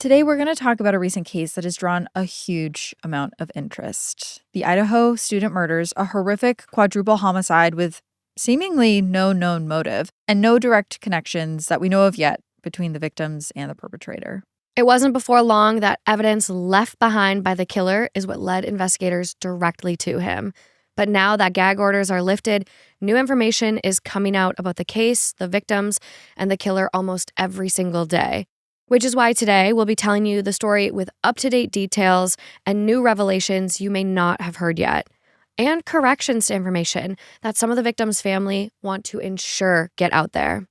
Today, we're going to talk about a recent case that has drawn a huge amount of interest. The Idaho student murders, a horrific quadruple homicide with seemingly no known motive and no direct connections that we know of yet between the victims and the perpetrator. It wasn't before long that evidence left behind by the killer is what led investigators directly to him. But now that gag orders are lifted, new information is coming out about the case, the victims, and the killer almost every single day. Which is why today we'll be telling you the story with up-to-date details and new revelations you may not have heard yet. And corrections to information that some of the victims' family want to ensure get out there.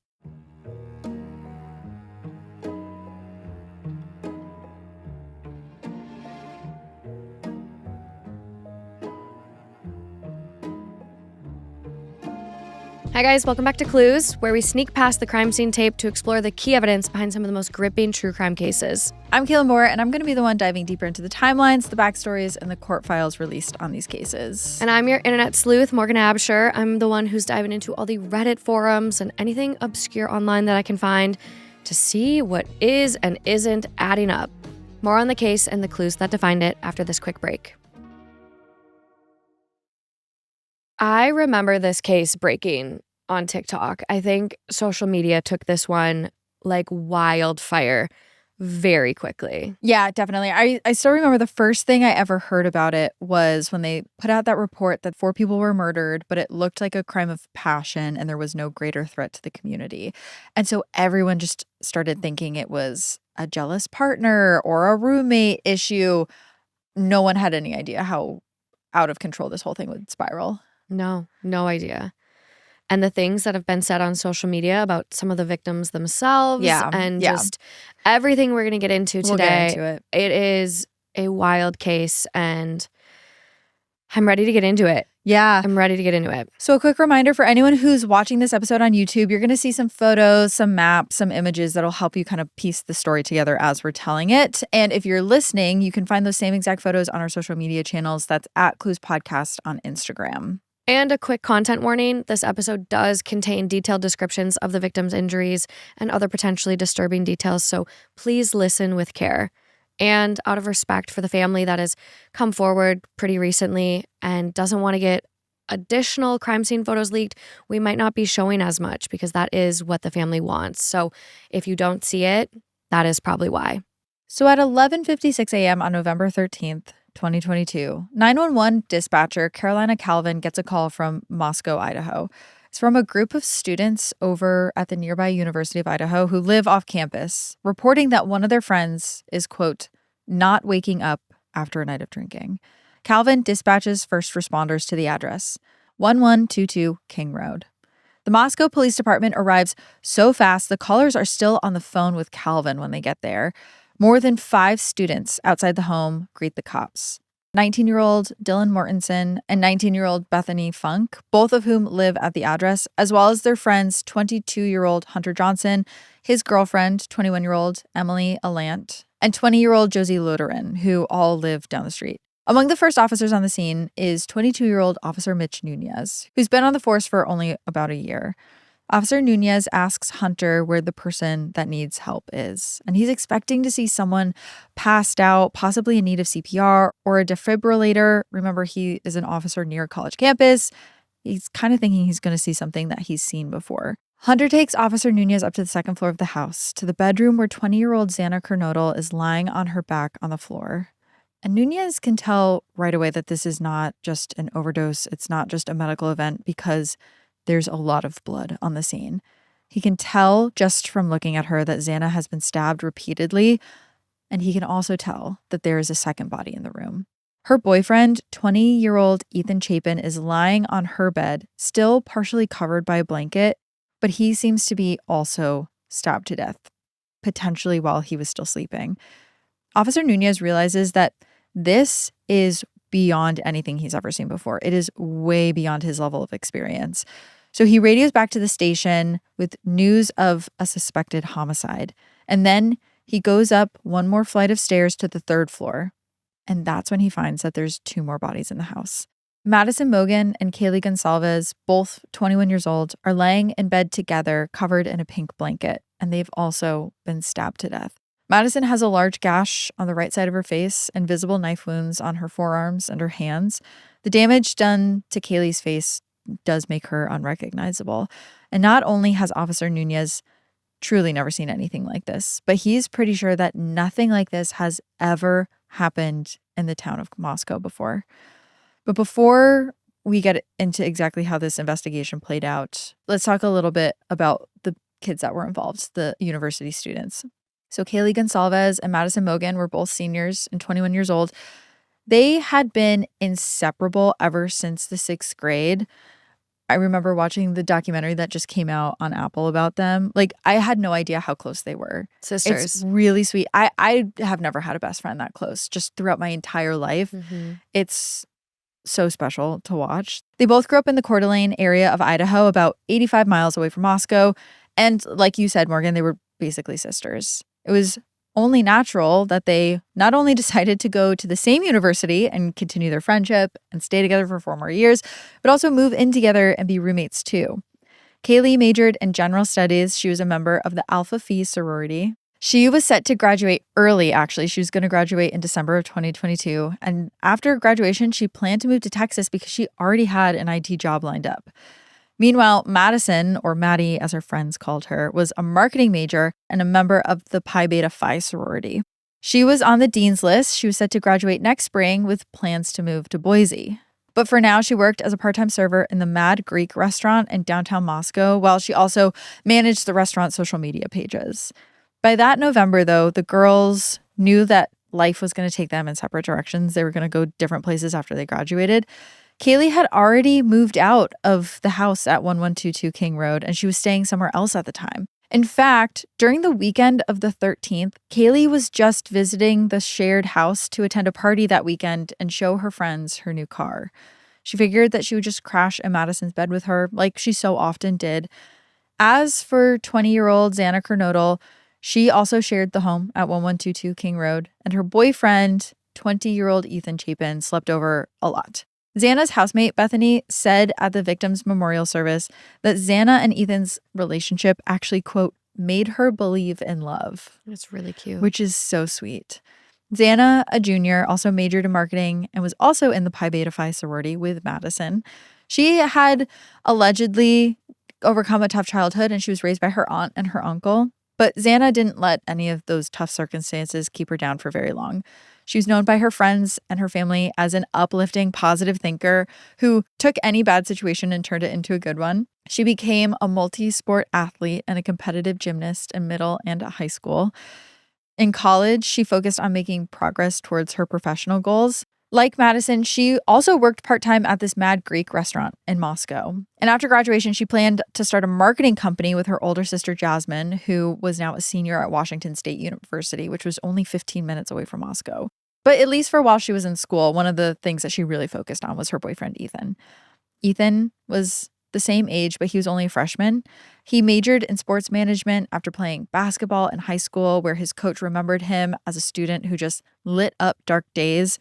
Hi guys, welcome back to Clues, where we sneak past the crime scene tape to explore the key evidence behind some of the most gripping true crime cases. I'm Kaelyn Moore, and I'm going to be the one diving deeper into the timelines, the backstories, and the court files released on these cases. And I'm your internet sleuth, Morgan Absher. I'm the one who's diving into all the Reddit forums and anything obscure online that I can find to see what is and isn't adding up. More on the case and the clues that defined it after this quick break. I remember this case breaking on TikTok. I think social media took this one like wildfire very quickly. Yeah, definitely. I still remember the first thing I ever heard about it was when they put out that report that 4 people were murdered, but it looked like a crime of passion and there was no greater threat to the community. And so everyone just started thinking it was a jealous partner or a roommate issue. No one had any idea how out of control this whole thing would spiral. No idea. And the things that have been said on social media about some of the victims themselves just everything we're going to get into today. We'll get into it. It is a wild case and I'm ready to get into it. Yeah. I'm ready to get into it. So a quick reminder for anyone who's watching this episode on YouTube, you're going to see some photos, some maps, some images that'll help you kind of piece the story together as we're telling it. And if you're listening, you can find those same exact photos on our social media channels. That's at Clues Podcast on Instagram. And a quick content warning, this episode does contain detailed descriptions of the victim's injuries and other potentially disturbing details, so please listen with care. And out of respect for the family that has come forward pretty recently and doesn't want to get additional crime scene photos leaked, we might not be showing as much because that is what the family wants. So if you don't see it, that is probably why. So at 11:56 a.m. on November 13th, 2022, 911 dispatcher Carolina Calvin gets a call from Moscow, Idaho. It's from a group of students over at the nearby University of Idaho who live off campus, reporting that one of their friends is, quote, not waking up after a night of drinking. Calvin dispatches first responders to the address, 1122 King Road. The Moscow Police Department arrives so fast the callers are still on the phone with Calvin when they get there. More than 5 students outside the home greet the cops. 19-year-old Dylan Mortensen and 19-year-old Bethany Funk, both of whom live at the address, as well as their friends 22-year-old Hunter Johnson, his girlfriend 21-year-old Emily Alant, and 20-year-old Josie Loderin, who all live down the street. Among the first officers on the scene is 22-year-old Officer Mitch Nunez, who's been on the force for only about a year. Officer Nunez asks Hunter where the person that needs help is, and he's expecting to see someone passed out, possibly in need of CPR or a defibrillator. Remember, he is an officer near a college campus. He's kind of thinking he's going to see something that he's seen before. Hunter takes Officer Nunez up to the second floor of the house, to the bedroom where 20-year-old Xana Kernodle is lying on her back on the floor. And Nunez can tell right away that this is not just an overdose. It's not just a medical event because there's a lot of blood on the scene. He can tell just from looking at her that Xana has been stabbed repeatedly, and he can also tell that there is a second body in the room. Her boyfriend, 20-year-old Ethan Chapin, is lying on her bed, still partially covered by a blanket, but he seems to be also stabbed to death, potentially while he was still sleeping. Officer Nunez realizes that this is beyond anything he's ever seen before. It is way beyond his level of experience. So he radios back to the station with news of a suspected homicide. And then he goes up one more flight of stairs to the 3rd floor. And that's when he finds that there's 2 more bodies in the house. Madison Mogan and Kaylee Gonsalves, both 21 years old, are laying in bed together, covered in a pink blanket. And they've also been stabbed to death. Madison has a large gash on the right side of her face and visible knife wounds on her forearms and her hands. The damage done to Kaylee's face does make her unrecognizable. And not only has Officer Nunez truly never seen anything like this, but he's pretty sure that nothing like this has ever happened in the town of Moscow before. But before we get into exactly how this investigation played out, let's talk a little bit about the kids that were involved, the university students. So Kaelyn Gonsalves and Madison Mogen were both seniors and 21 years old. They had been inseparable ever since the 6th grade. I remember watching the documentary that just came out on Apple about them. Like, I had no idea how close they were. Sisters. It's really sweet. I have never had a best friend that close just throughout my entire life. It's so special to watch. They both grew up in the Coeur d'Alene area of Idaho, about 85 miles away from Moscow. And like you said, Morgan, they were basically sisters. It was only natural that they not only decided to go to the same university and continue their friendship and stay together for 4 more years, but also move in together and be roommates too. Kaelyn majored in general studies. She was a member of the Alpha Phi sorority. She was set to graduate early, actually. She was going to graduate in December of 2022. And after graduation, she planned to move to Texas because she already had an IT job lined up. Meanwhile, Madison, or Maddie as her friends called her, was a marketing major and a member of the Pi Beta Phi sorority. She was on the dean's list. She was set to graduate next spring with plans to move to Boise. But for now, she worked as a part-time server in the Mad Greek restaurant in downtown Moscow, while she also managed the restaurant's social media pages. By that November, though, the girls knew that life was going to take them in separate directions. They were going to go different places after they graduated. Kaelyn had already moved out of the house at 1122 King Road, and she was staying somewhere else at the time. In fact, during the weekend of the 13th, Kaelyn was just visiting the shared house to attend a party that weekend and show her friends her new car. She figured that she would just crash in Madison's bed with her, like she so often did. As for 20-year-old Xana Kernodle, she also shared the home at 1122 King Road, and her boyfriend, 20-year-old Ethan Chapin, slept over a lot. Xana's housemate, Bethany, said at the victim's memorial service that Xana and Ethan's relationship actually, quote, made her believe in love. That's really cute. Which is so sweet. Xana, a junior, also majored in marketing and was also in the Pi Beta Phi sorority with Madison. She had allegedly overcome a tough childhood, and she was raised by her aunt and her uncle. But Xana didn't let any of those tough circumstances keep her down for very long. She was known by her friends and her family as an uplifting, positive thinker who took any bad situation and turned it into a good one. She became a multi-sport athlete and a competitive gymnast in middle and high school. In college, she focused on making progress towards her professional goals. Like Madison, she also worked part-time at this Mad Greek restaurant in Moscow. And after graduation, she planned to start a marketing company with her older sister, Jasmine, who was now a senior at Washington State University, which was only 15 minutes away from Moscow. But at least for while she was in school, one of the things that she really focused on was her boyfriend, Ethan. Ethan was the same age, but he was only a freshman. He majored in sports management after playing basketball in high school, where his coach remembered him as a student who just lit up dark days.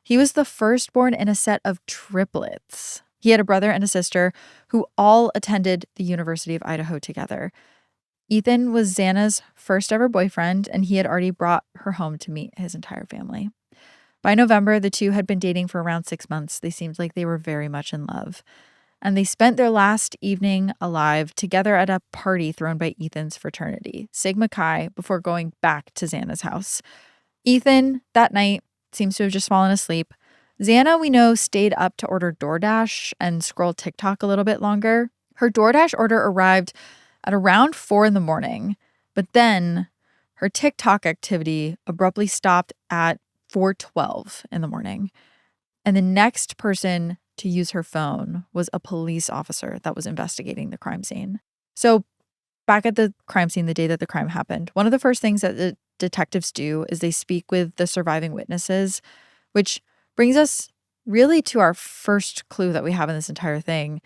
He was the firstborn in a set of triplets. He had a brother and a sister who all attended the University of Idaho together. Ethan was Xana's first ever boyfriend, and he had already brought her home to meet his entire family. By November, the two had been dating for around 6 months. They seemed like they were very much in love. And they spent their last evening alive together at a party thrown by Ethan's fraternity, Sigma Chi, before going back to Xana's house. Ethan, that night, seems to have just fallen asleep. Xana, we know, stayed up to order DoorDash and scroll TikTok a little bit longer. Her DoorDash order arrived at around 4 a.m, but then her TikTok activity abruptly stopped at 4:12 a.m. And the next person to use her phone was a police officer that was investigating the crime scene. So back at the crime scene the day that the crime happened, one of the first things that the detectives do is they speak with the surviving witnesses, which brings us really to our first clue that we have in this entire thing,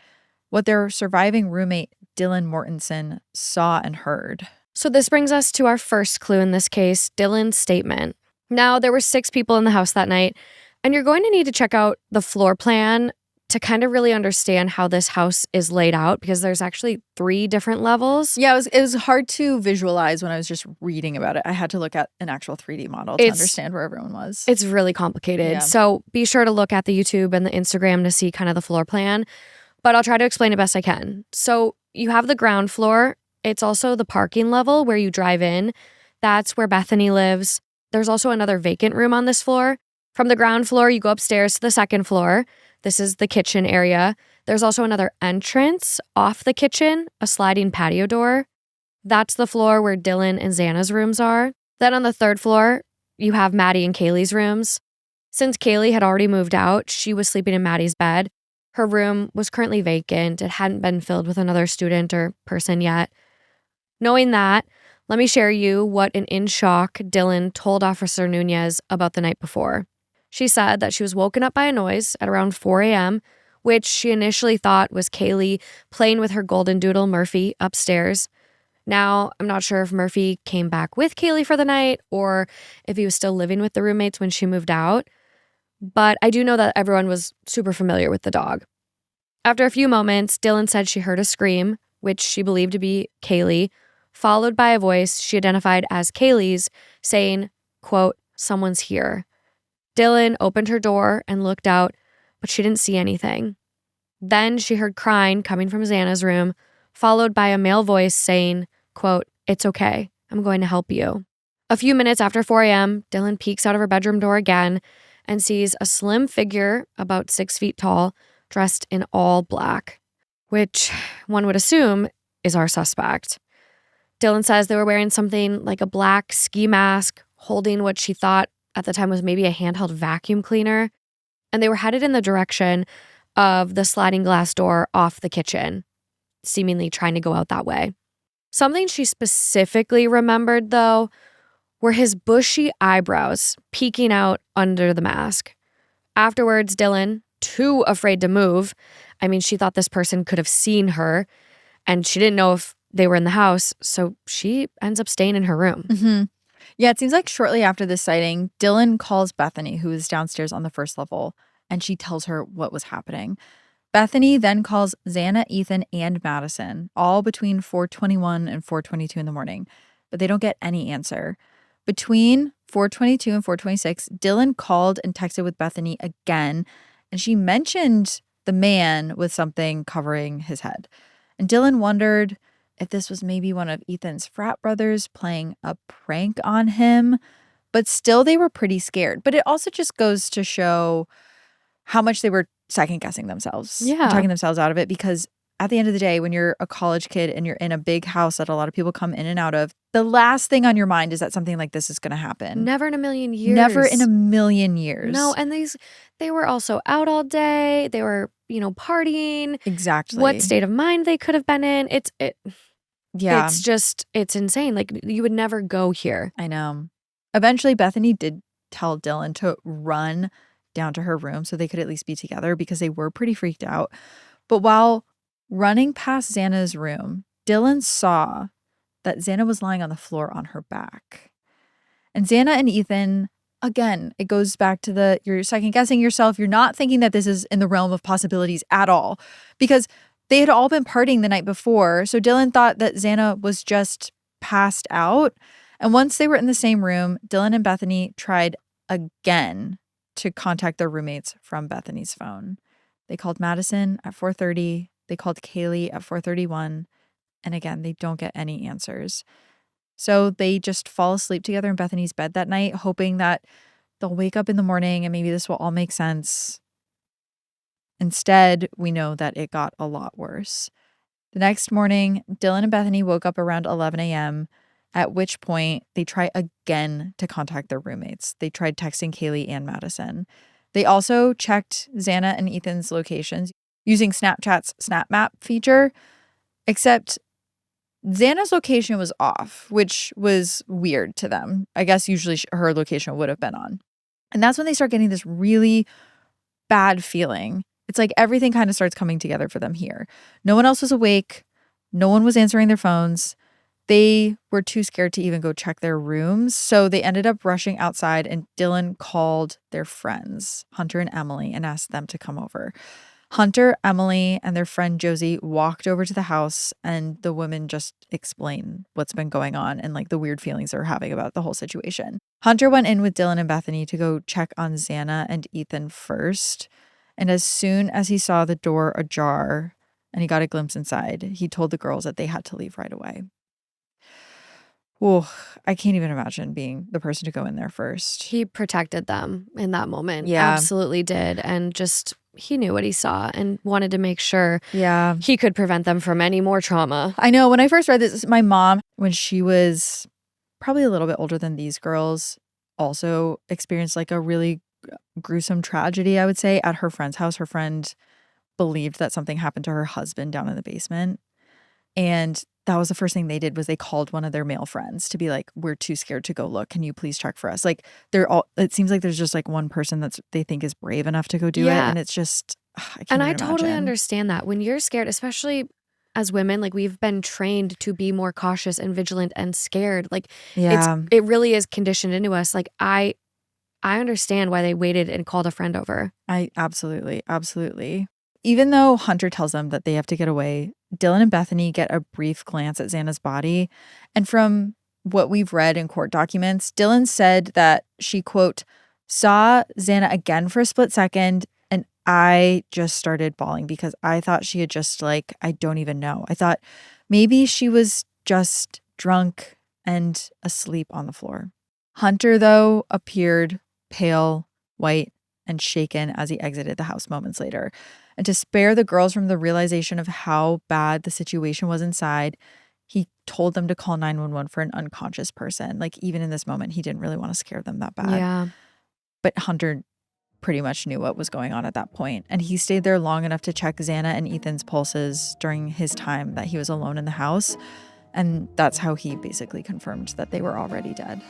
what their surviving roommate, Dylan Mortensen, saw and heard. So this brings us to our first clue in this case, Dylan's statement. Now, there were 6 people in the house that night, and you're going to need to check out the floor plan to kind of really understand how this house is laid out, because there's actually 3 different levels. Yeah, it was hard to visualize when I was just reading about it. I had to look at an actual 3D model to understand where everyone was. It's really complicated. Yeah. So be sure to look at the YouTube and the Instagram to see kind of the floor plan. But I'll try to explain it best I can. So you have the ground floor. It's also the parking level where you drive in. That's where Bethany lives. There's also another vacant room on this floor. From the ground floor, you go upstairs to the second floor. This is the kitchen area. There's also another entrance off the kitchen, a sliding patio door. That's the floor where Dylan and Xana's rooms are. Then on the third floor, you have Maddie and Kaylee's rooms. Since Kaelyn had already moved out, she was sleeping in Maddie's bed. Her room was currently vacant. It hadn't been filled with another student or person yet. Knowing that, let me share you what an in shock Dylan told Officer Nunez about the night before. She said that she was woken up by a noise at around 4 a.m., which she initially thought was Kaelyn playing with her golden doodle Murphy upstairs. Now, I'm not sure if Murphy came back with Kaelyn for the night or if he was still living with the roommates when she moved out, but I do know that everyone was super familiar with the dog. After a few moments, Dylan said she heard a scream, which she believed to be Kaelyn, followed by a voice she identified as Kaylee's saying, quote, "Someone's here." Dylan opened her door and looked out, but she didn't see anything. Then she heard crying coming from Xana's room, followed by a male voice saying, quote, "It's okay. I'm going to help you." A few minutes after 4 a.m., Dylan peeks out of her bedroom door again and sees a slim figure about 6 feet tall, dressed in all black, which one would assume is our suspect. Dylan says they were wearing something like a black ski mask, holding what she thought at the time was maybe a handheld vacuum cleaner, and they were headed in the direction of the sliding glass door off the kitchen, seemingly trying to go out that way. Something she specifically remembered, though, were his bushy eyebrows peeking out under the mask. Afterwards, Dylan, too afraid to move, she thought this person could have seen her, and she didn't know if they were in the house, so she ends up staying in her room. Mm-hmm. Yeah, it seems like shortly after this sighting, Dylan calls Bethany, who is downstairs on the first level, and she tells her what was happening. Bethany then calls Xana, Ethan, and Madison, all between 4:21 and 4:22 in the morning, but they don't get any answer. Between 4:22 and 4:26, Dylan called and texted with Bethany again, and she mentioned the man with something covering his head. And Dylan wondered if this was maybe one of Ethan's frat brothers playing a prank on him, but still they were pretty scared. But it also just goes to show how much they were second-guessing themselves. Yeah. And talking themselves out of it, because at the end of the day, when you're a college kid and you're in a big house that a lot of people come in and out of, the last thing on your mind is that something like this is going to happen. Never in a million years. Never in a million years. No, and they were also out all day. They were, partying. Exactly. What state of mind they could have been in. Yeah. It's insane. Like, you would never go here. I know. Eventually, Bethany did tell Dylan to run down to her room so they could at least be together, because they were pretty freaked out. But while running past Xana's room, Dylan saw that Xana was lying on the floor on her back. And Xana and Ethan, again, it goes back to you're second guessing yourself. You're not thinking that this is in the realm of possibilities at all, because they had all been partying the night before. So Dylan thought that Xana was just passed out. And once they were in the same room, Dylan and Bethany tried again to contact their roommates from Bethany's phone. They called Madison at 4:30. They called Kaelyn at 4:31. And again, they don't get any answers. So they just fall asleep together in Bethany's bed that night, hoping that they'll wake up in the morning and maybe this will all make sense. Instead, we know that it got a lot worse. The next morning, Dylan and Bethany woke up around 11 a.m., at which point they try again to contact their roommates. They tried texting Kaelyn and Madison. They also checked Xana and Ethan's locations using Snapchat's Snap Map feature, except Xana's location was off, which was weird to them. I guess usually her location would have been on. And that's when they start getting this really bad feeling. It's like everything kind of starts coming together for them here. No one else was awake. No one was answering their phones. They were too scared to even go check their rooms. So they ended up rushing outside, and Dylan called their friends, Hunter and Emily, and asked them to come over. Hunter, Emily, and their friend Josie walked over to the house, and the women just explain what's been going on and like the weird feelings they're having about the whole situation. Hunter went in with Dylan and Bethany to go check on Xana and Ethan first. And as soon as he saw the door ajar and he got a glimpse inside, he told the girls that they had to leave right away. Oh, I can't even imagine being the person to go in there first. He protected them in that moment. Yeah. Absolutely did. And just, he knew what he saw and wanted to make sure Yeah. he could prevent them from any more trauma. I know. When I first read this, my mom, when she was probably a little bit older than these girls, also experienced like a really gruesome tragedy, I would say, at her friend's house. Her friend believed that something happened to her husband down in the basement. And that was the first thing they did, was they called one of their male friends to be like, we're too scared to go look. Can you please check for us? Like, they're all, it seems like there's just like one person that's they think is brave enough to go do it. And it's just, I can't even totally imagine. understand that. When you're scared, especially as women, like we've been trained to be more cautious and vigilant and scared. Like it really is conditioned into us. Like I understand why they waited and called a friend over. I absolutely. Even though Hunter tells them that they have to get away, Dylan and Bethany get a brief glance at Xana's body. And from what we've read in court documents, Dylan said that she, quote, saw Xana again for a split second, and I just started bawling because I thought she had just like, I don't even know. I thought maybe she was just drunk and asleep on the floor. Hunter, though, appeared pale, white, and shaken as he exited the house moments later. And to spare the girls from the realization of how bad the situation was inside, he told them to call 911 for an unconscious person. Like, even in this moment, he didn't really want to scare them that bad. Yeah. But Hunter pretty much knew what was going on at that point. And he stayed there long enough to check Xana and Ethan's pulses during his time that he was alone in the house. And that's how he basically confirmed that they were already dead.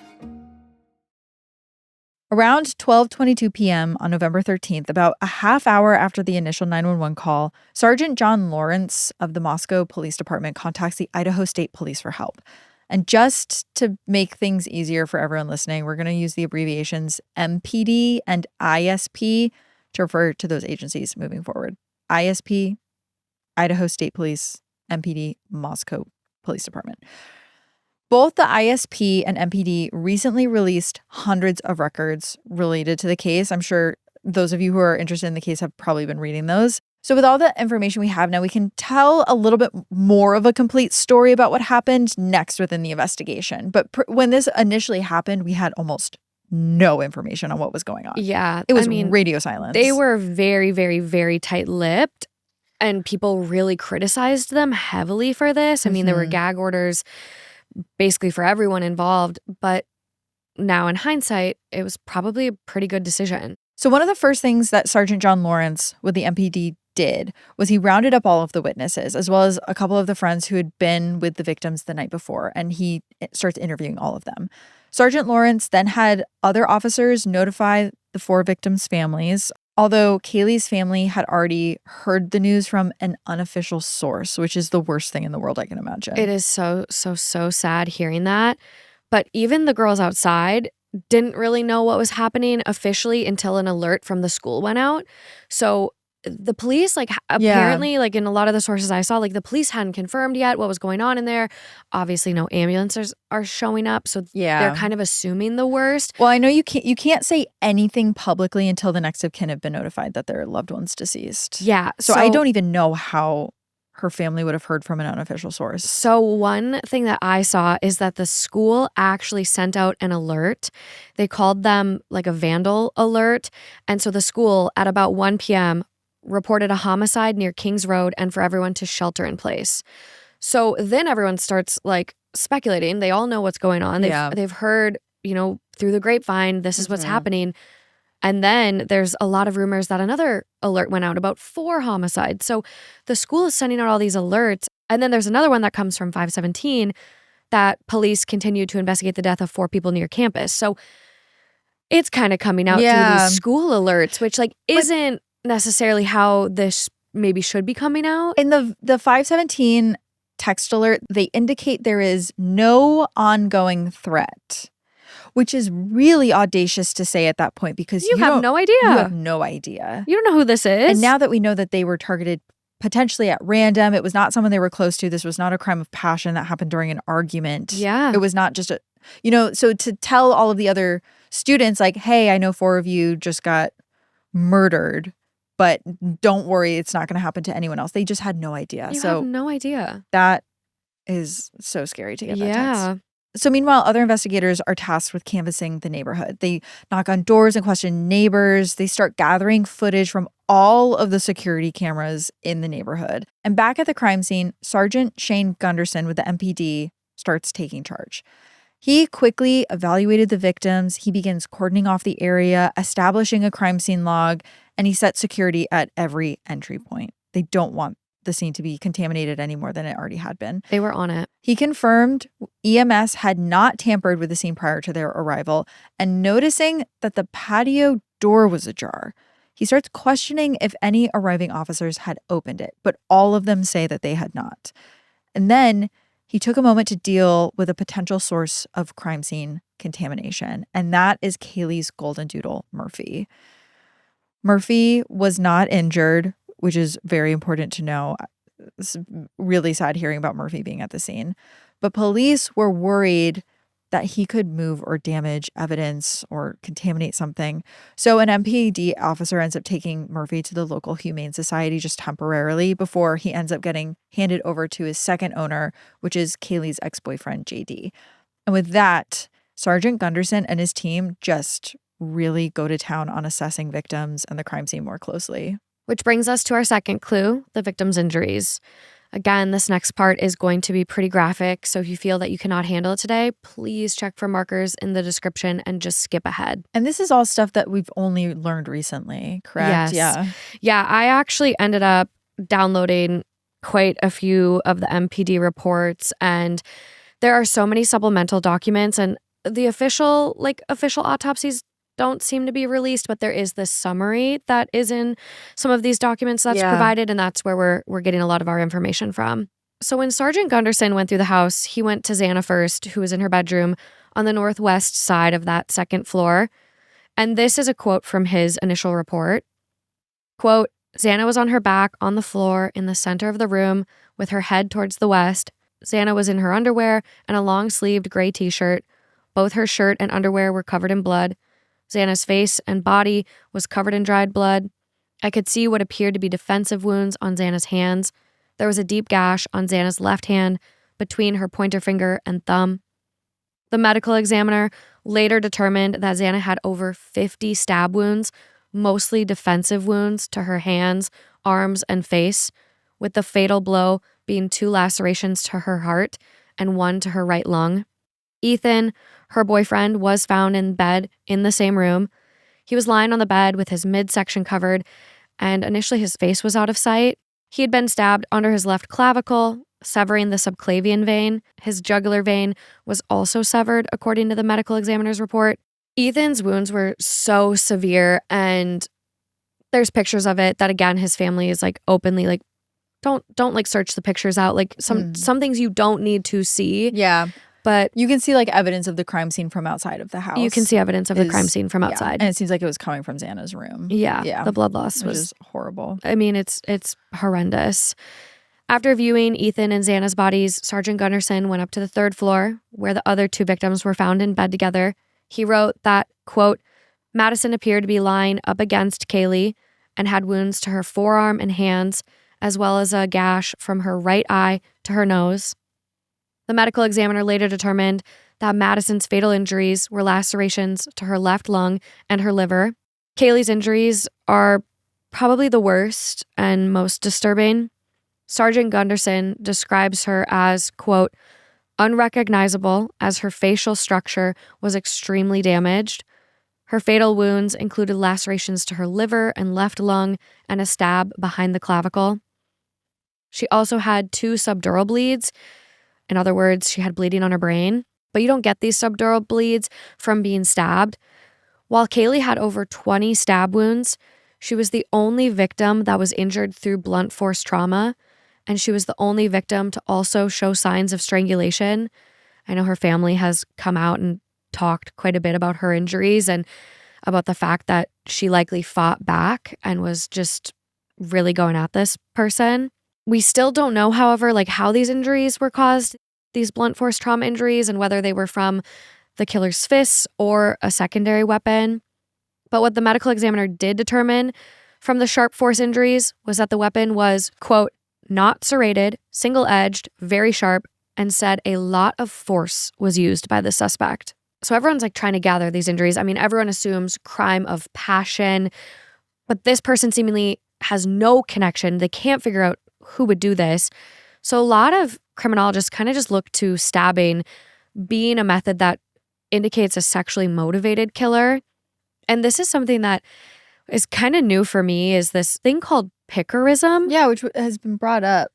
Around 12:22 p.m. on November 13th, about a half hour after the initial 911 call, Sergeant John Lawrence of the Moscow Police Department contacts the Idaho State Police for help. And just to make things easier for everyone listening, we're going to use the abbreviations MPD and ISP to refer to those agencies moving forward. ISP, Idaho State Police, MPD, Moscow Police Department. Both the ISP and MPD recently released hundreds of records related to the case. I'm sure those of you who are interested in the case have probably been reading those. So with all the information we have now, we can tell a little bit more of a complete story about what happened next within the investigation. But when this initially happened, we had almost no information on what was going on. Yeah. It was radio silence. They were very, very, very tight-lipped, and people really criticized them heavily for this. I mean, there were gag orders basically for everyone involved, but now in hindsight, it was probably a pretty good decision. So one of the first things that Sergeant John Lawrence with the MPD did was he rounded up all of the witnesses, as well as a couple of the friends who had been with the victims the night before, and he starts interviewing all of them. Sergeant Lawrence then had other officers notify the 4 victims' families, although Kaylee's family had already heard the news from an unofficial source, which is the worst thing in the world I can imagine. It is so sad hearing that. But even the girls outside didn't really know what was happening officially until an alert from the school went out. So the police, like, apparently, like in a lot of the sources I saw, like the police hadn't confirmed yet what was going on in there. Obviously, no ambulances are showing up, so they're kind of assuming the worst. Well, I know you can't say anything publicly until the next of kin have been notified that their loved one's deceased. Yeah. So I don't even know how her family would have heard from an unofficial source. So one thing that I saw is that the school actually sent out an alert. They called them like a vandal alert. And so the school at about 1 p.m. reported a homicide near Kings Road and for everyone to shelter in place. So then everyone starts like speculating. They all know what's going on. They've heard, through the grapevine, this is what's happening. And then there's a lot of rumors that another alert went out about 4 homicides. So the school is sending out all these alerts. And then there's another one that comes from 517 that police continue to investigate the death of 4 people near campus. So it's kind of coming out through these school alerts, which isn't necessarily how this maybe should be coming out. In the 517 text alert, they indicate there is no ongoing threat, which is really audacious to say at that point because You have no idea. You have no idea. You don't know who this is. And now that we know that they were targeted potentially at random, it was not someone they were close to. This was not a crime of passion that happened during an argument. Yeah. It was not just so to tell all of the other students like, hey, I know 4 of you just got murdered, but don't worry, it's not going to happen to anyone else. They just had no idea. You have no idea. That is so scary to get that Yeah. text. So meanwhile, other investigators are tasked with canvassing the neighborhood. They knock on doors and question neighbors. They start gathering footage from all of the security cameras in the neighborhood. And back at the crime scene, Sergeant Shane Gunderson with the MPD starts taking charge. He quickly evaluated the victims. He begins cordoning off the area, establishing a crime scene log, and he sets security at every entry point. They don't want the scene to be contaminated any more than it already had been. They were on it. He confirmed EMS had not tampered with the scene prior to their arrival, and noticing that the patio door was ajar, he starts questioning if any arriving officers had opened it, but all of them say that they had not. And then he took a moment to deal with a potential source of crime scene contamination, and that is Kaylee's golden doodle, Murphy. Murphy was not injured, which is very important to know. It's really sad hearing about Murphy being at the scene. But police were worried that he could move or damage evidence or contaminate something. So an MPD officer ends up taking Murphy to the local Humane Society just temporarily before he ends up getting handed over to his second owner, which is Kaylee's ex-boyfriend, JD. And with that, Sergeant Gunderson and his team just really go to town on assessing victims and the crime scene more closely. Which brings us to our second clue, the victim's injuries. Again, this next part is going to be pretty graphic, so if you feel that you cannot handle it today, please check for markers in the description and just skip ahead. And this is all stuff that we've only learned recently, correct? Yes. Yeah, I actually ended up downloading quite a few of the MPD reports, and there are so many supplemental documents, and the official autopsies don't seem to be released, but there is this summary that is in some of these documents that's provided, and that's where we're getting a lot of our information from. So when Sergeant Gunderson went through the house, he went to Xana first, who was in her bedroom on the northwest side of that second floor. And this is a quote from his initial report. Quote, Xana was on her back on the floor in the center of the room with her head towards the west. Xana was in her underwear and a long-sleeved gray t-shirt. Both her shirt and underwear were covered in blood. Xana's face and body was covered in dried blood. I could see what appeared to be defensive wounds on Xana's hands. There was a deep gash on Xana's left hand between her pointer finger and thumb. The medical examiner later determined that Xana had over 50 stab wounds, mostly defensive wounds to her hands, arms, and face, with the fatal blow being 2 lacerations to her heart and 1 to her right lung. Ethan, her boyfriend, was found in bed in the same room. He was lying on the bed with his midsection covered, and initially his face was out of sight. He had been stabbed under his left clavicle, severing the subclavian vein. His jugular vein was also severed, according to the medical examiner's report. Ethan's wounds were so severe, and there's pictures of it that, again, his family is openly don't search the pictures out. Some things you don't need to see. Yeah. But you can see evidence of the crime scene from outside of the house. You can see evidence of the crime scene from outside. And it seems like it was coming from Xana's room. Yeah. The blood loss was horrible. I mean, it's horrendous. After viewing Ethan and Xana's bodies, Sergeant Gunderson went up to the 3rd floor where the other 2 victims were found in bed together. He wrote that, quote, Madison appeared to be lying up against Kaylee and had wounds to her forearm and hands, as well as a gash from her right eye to her nose. The medical examiner later determined that Madison's fatal injuries were lacerations to her left lung and her liver. Kaylee's injuries are probably the worst and most disturbing. Sergeant Gunderson describes her as, quote, unrecognizable as her facial structure was extremely damaged. Her fatal wounds included lacerations to her liver and left lung and a stab behind the clavicle. She also had 2 subdural bleeds. In other words, she had bleeding on her brain, but you don't get these subdural bleeds from being stabbed. While Kaylee had over 20 stab wounds, she was the only victim that was injured through blunt force trauma, and she was the only victim to also show signs of strangulation. I know her family has come out and talked quite a bit about her injuries and about the fact that she likely fought back and was just really going at this person. We still don't know, however, like how these injuries were caused, these blunt force trauma injuries, and whether they were from the killer's fists or a secondary weapon. But what the medical examiner did determine from the sharp force injuries was that the weapon was, quote, not serrated, single-edged, very sharp, and said a lot of force was used by the suspect. So everyone's like trying to gather these injuries. I mean, everyone assumes crime of passion, but this person seemingly has no connection. They can't figure out who would do this. So a lot of criminologists kind of just look to stabbing being a method that indicates a sexually motivated killer. And this is something that is kind of new for me, is this thing called picarism. Yeah, which has been brought up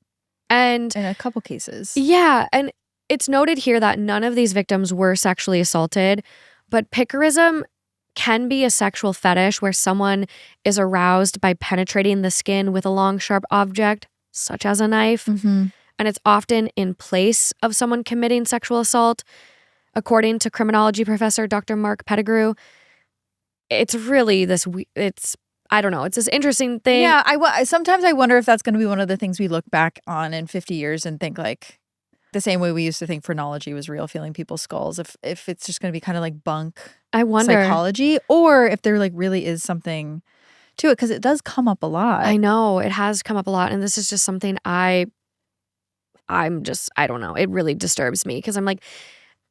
And in a couple cases. yeah, and it's noted here that none of these victims were sexually assaulted, but picarism can be a sexual fetish where someone is aroused by penetrating the skin with a long, sharp object, such as a knife. Mm-hmm. And it's often in place of someone committing sexual assault. According to criminology professor Dr. Mark Pettigrew, it's really this, I don't know, it's this interesting thing. Yeah, sometimes I wonder if that's going to be one of the things we look back on in 50 years and think like the same way we used to think phrenology was real, feeling people's skulls, if it's just going to be kind of like bunk I wonder. psychology, or if there like really is something to it, because it does come up a lot. I know, it has come up a lot, and this is just something I don't know. It really disturbs me because I'm like,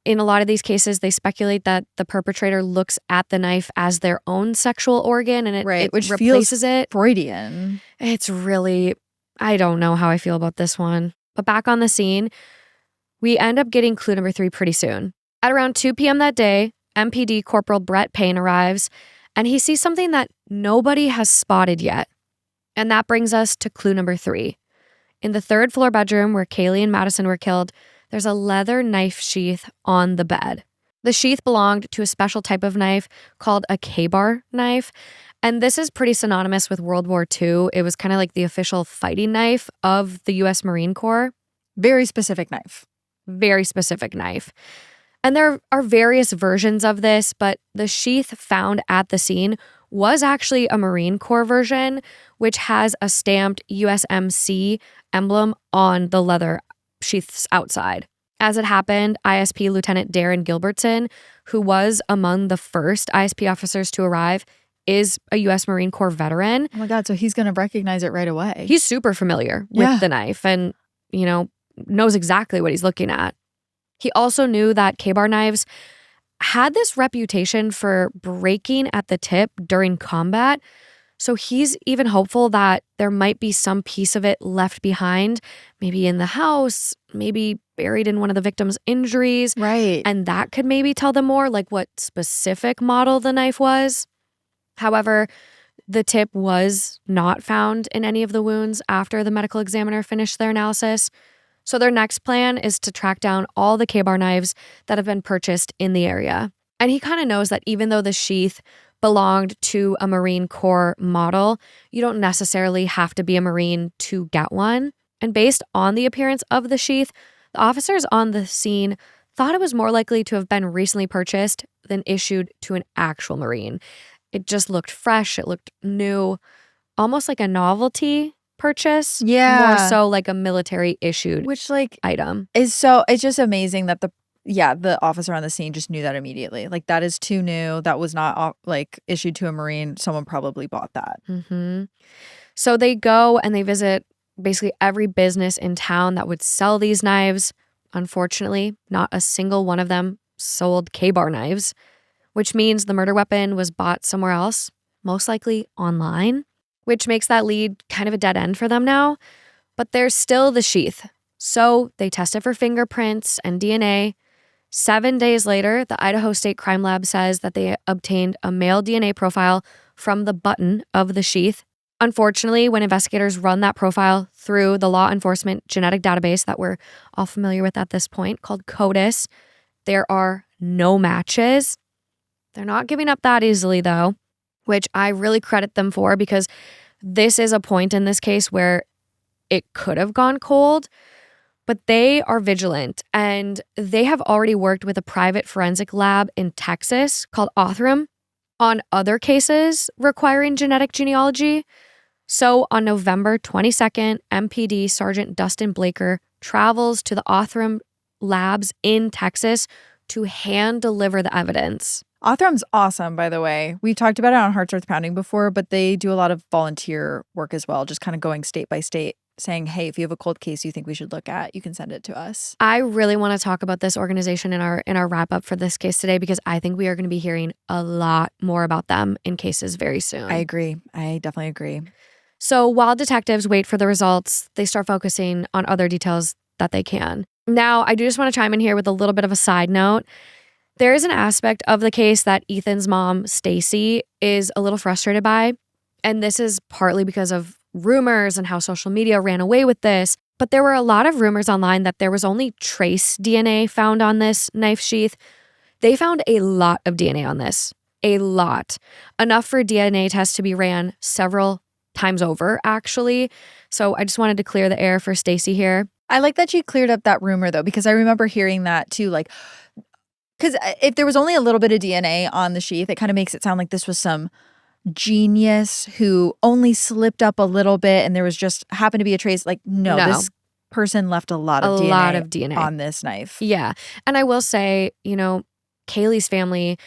in a lot of these cases, they speculate that the perpetrator looks at the knife as their own sexual organ and it which replaces feels it. Freudian. It's really, I don't know how I feel about this one. But back on the scene, we end up getting clue number 3 pretty soon. At around 2 p.m. that day, MPD Corporal Brett Payne arrives and he sees something that nobody has spotted yet. And that brings us to clue number 3. In the 3rd floor bedroom where Kaelyn and Madison were killed, there's a leather knife sheath on the bed. The sheath belonged to a special type of knife called a K-bar knife. And this is pretty synonymous with World War II. It was kind of like the official fighting knife of the U.S. Marine Corps. Very specific knife. Very specific knife. And there are various versions of this, but the sheath found at the scene was actually a Marine Corps version, which has a stamped USMC emblem on the leather sheath's outside. As it happened, ISP Lieutenant Darren Gilbertson, who was among the first ISP officers to arrive, is a U.S. Marine Corps veteran. Oh my God, so he's going to recognize it right away. He's super familiar with the knife and, knows exactly what he's looking at. He also knew that K-bar knives had this reputation for breaking at the tip during combat. So he's even hopeful that there might be some piece of it left behind, maybe in the house, maybe buried in one of the victim's injuries. Right. And that could maybe tell them more, like what specific model the knife was. However, the tip was not found in any of the wounds after the medical examiner finished their analysis. So their next plan is to track down all the K-bar knives that have been purchased in the area. And he kind of knows that even though the sheath belonged to a Marine Corps model, you don't necessarily have to be a Marine to get one. And based on the appearance of the sheath, the officers on the scene thought it was more likely to have been recently purchased than issued to an actual Marine. It just looked fresh. It looked new, almost like a novelty purchase. Yeah. More so like a military issued item. It's just amazing that the officer on the scene just knew that immediately. Like, that is too new. That was not issued to a Marine. Someone probably bought that. Mm-hmm. So they go and they visit basically every business in town that would sell these knives. Unfortunately, not a single one of them sold K-bar knives, which means the murder weapon was bought somewhere else, most likely online, which makes that lead kind of a dead end for them now. But there's still the sheath. So they tested for fingerprints and DNA. 7 days later, the Idaho State Crime Lab says that they obtained a male DNA profile from the button of the sheath. Unfortunately, when investigators run that profile through the law enforcement genetic database that we're all familiar with at this point, called CODIS, there are no matches. They're not giving up that easily, though, which I really credit them for, because this is a point in this case where it could have gone cold. But they are vigilant, and they have already worked with a private forensic lab in Texas called Othram on other cases requiring genetic genealogy. So on November 22nd, MPD Sergeant Dustin Blaker travels to the Othram labs in Texas to hand deliver the evidence. Othram's awesome, by the way. We've talked about it on Heart Starts Pounding before, but they do a lot of volunteer work as well, just kind of going state by state, saying, hey, if you have a cold case you think we should look at, you can send it to us. I really want to talk about this organization in our wrap up for this case today, because I think we are going to be hearing a lot more about them in cases very soon. I agree. I definitely agree. So while detectives wait for the results, they start focusing on other details that they can. Now, I do just want to chime in here with a little bit of a side note. There is an aspect of the case that Ethan's mom, Stacy, is a little frustrated by, and this is partly because of rumors and how social media ran away with this. But there were a lot of rumors online that there was only trace DNA found on this knife sheath. They found a lot of DNA on this. A lot. Enough for DNA tests to be ran several times over, actually. So I just wanted to clear the air for Stacy here. I like that she cleared up that rumor, though, because I remember hearing that, too. Like, because if there was only a little bit of DNA on the sheath, it kind of makes it sound like this was some genius who only slipped up a little bit and there was just happened to be a trace. Like, no. This person left a lot of DNA on this knife. Yeah. And I will say, Kaylee's family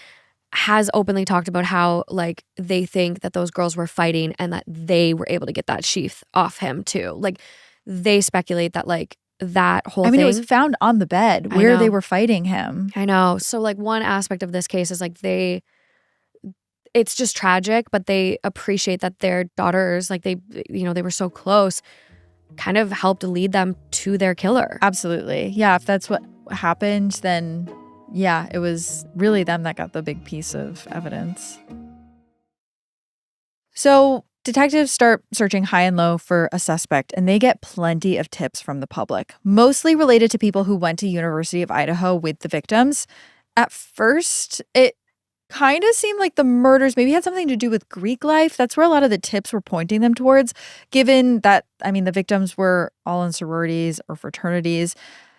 has openly talked about how, like, they think that those girls were fighting and that they were able to get that sheath off him, too. Like, they speculate that, like, that whole thing. It was found on the bed where they were fighting him. I know. So, like, one aspect of this case is, like, it's just tragic, but they appreciate that their daughters, like, they were so close, kind of helped lead them to their killer. Absolutely. Yeah, if that's what happened, then yeah, it was really them that got the big piece of evidence. So detectives start searching high and low for a suspect, and they get plenty of tips from the public, mostly related to people who went to University of Idaho with the victims. At first, it kind of seemed like the murders maybe had something to do with Greek life. That's where a lot of the tips were pointing them towards, given that, the victims were all in sororities or fraternities.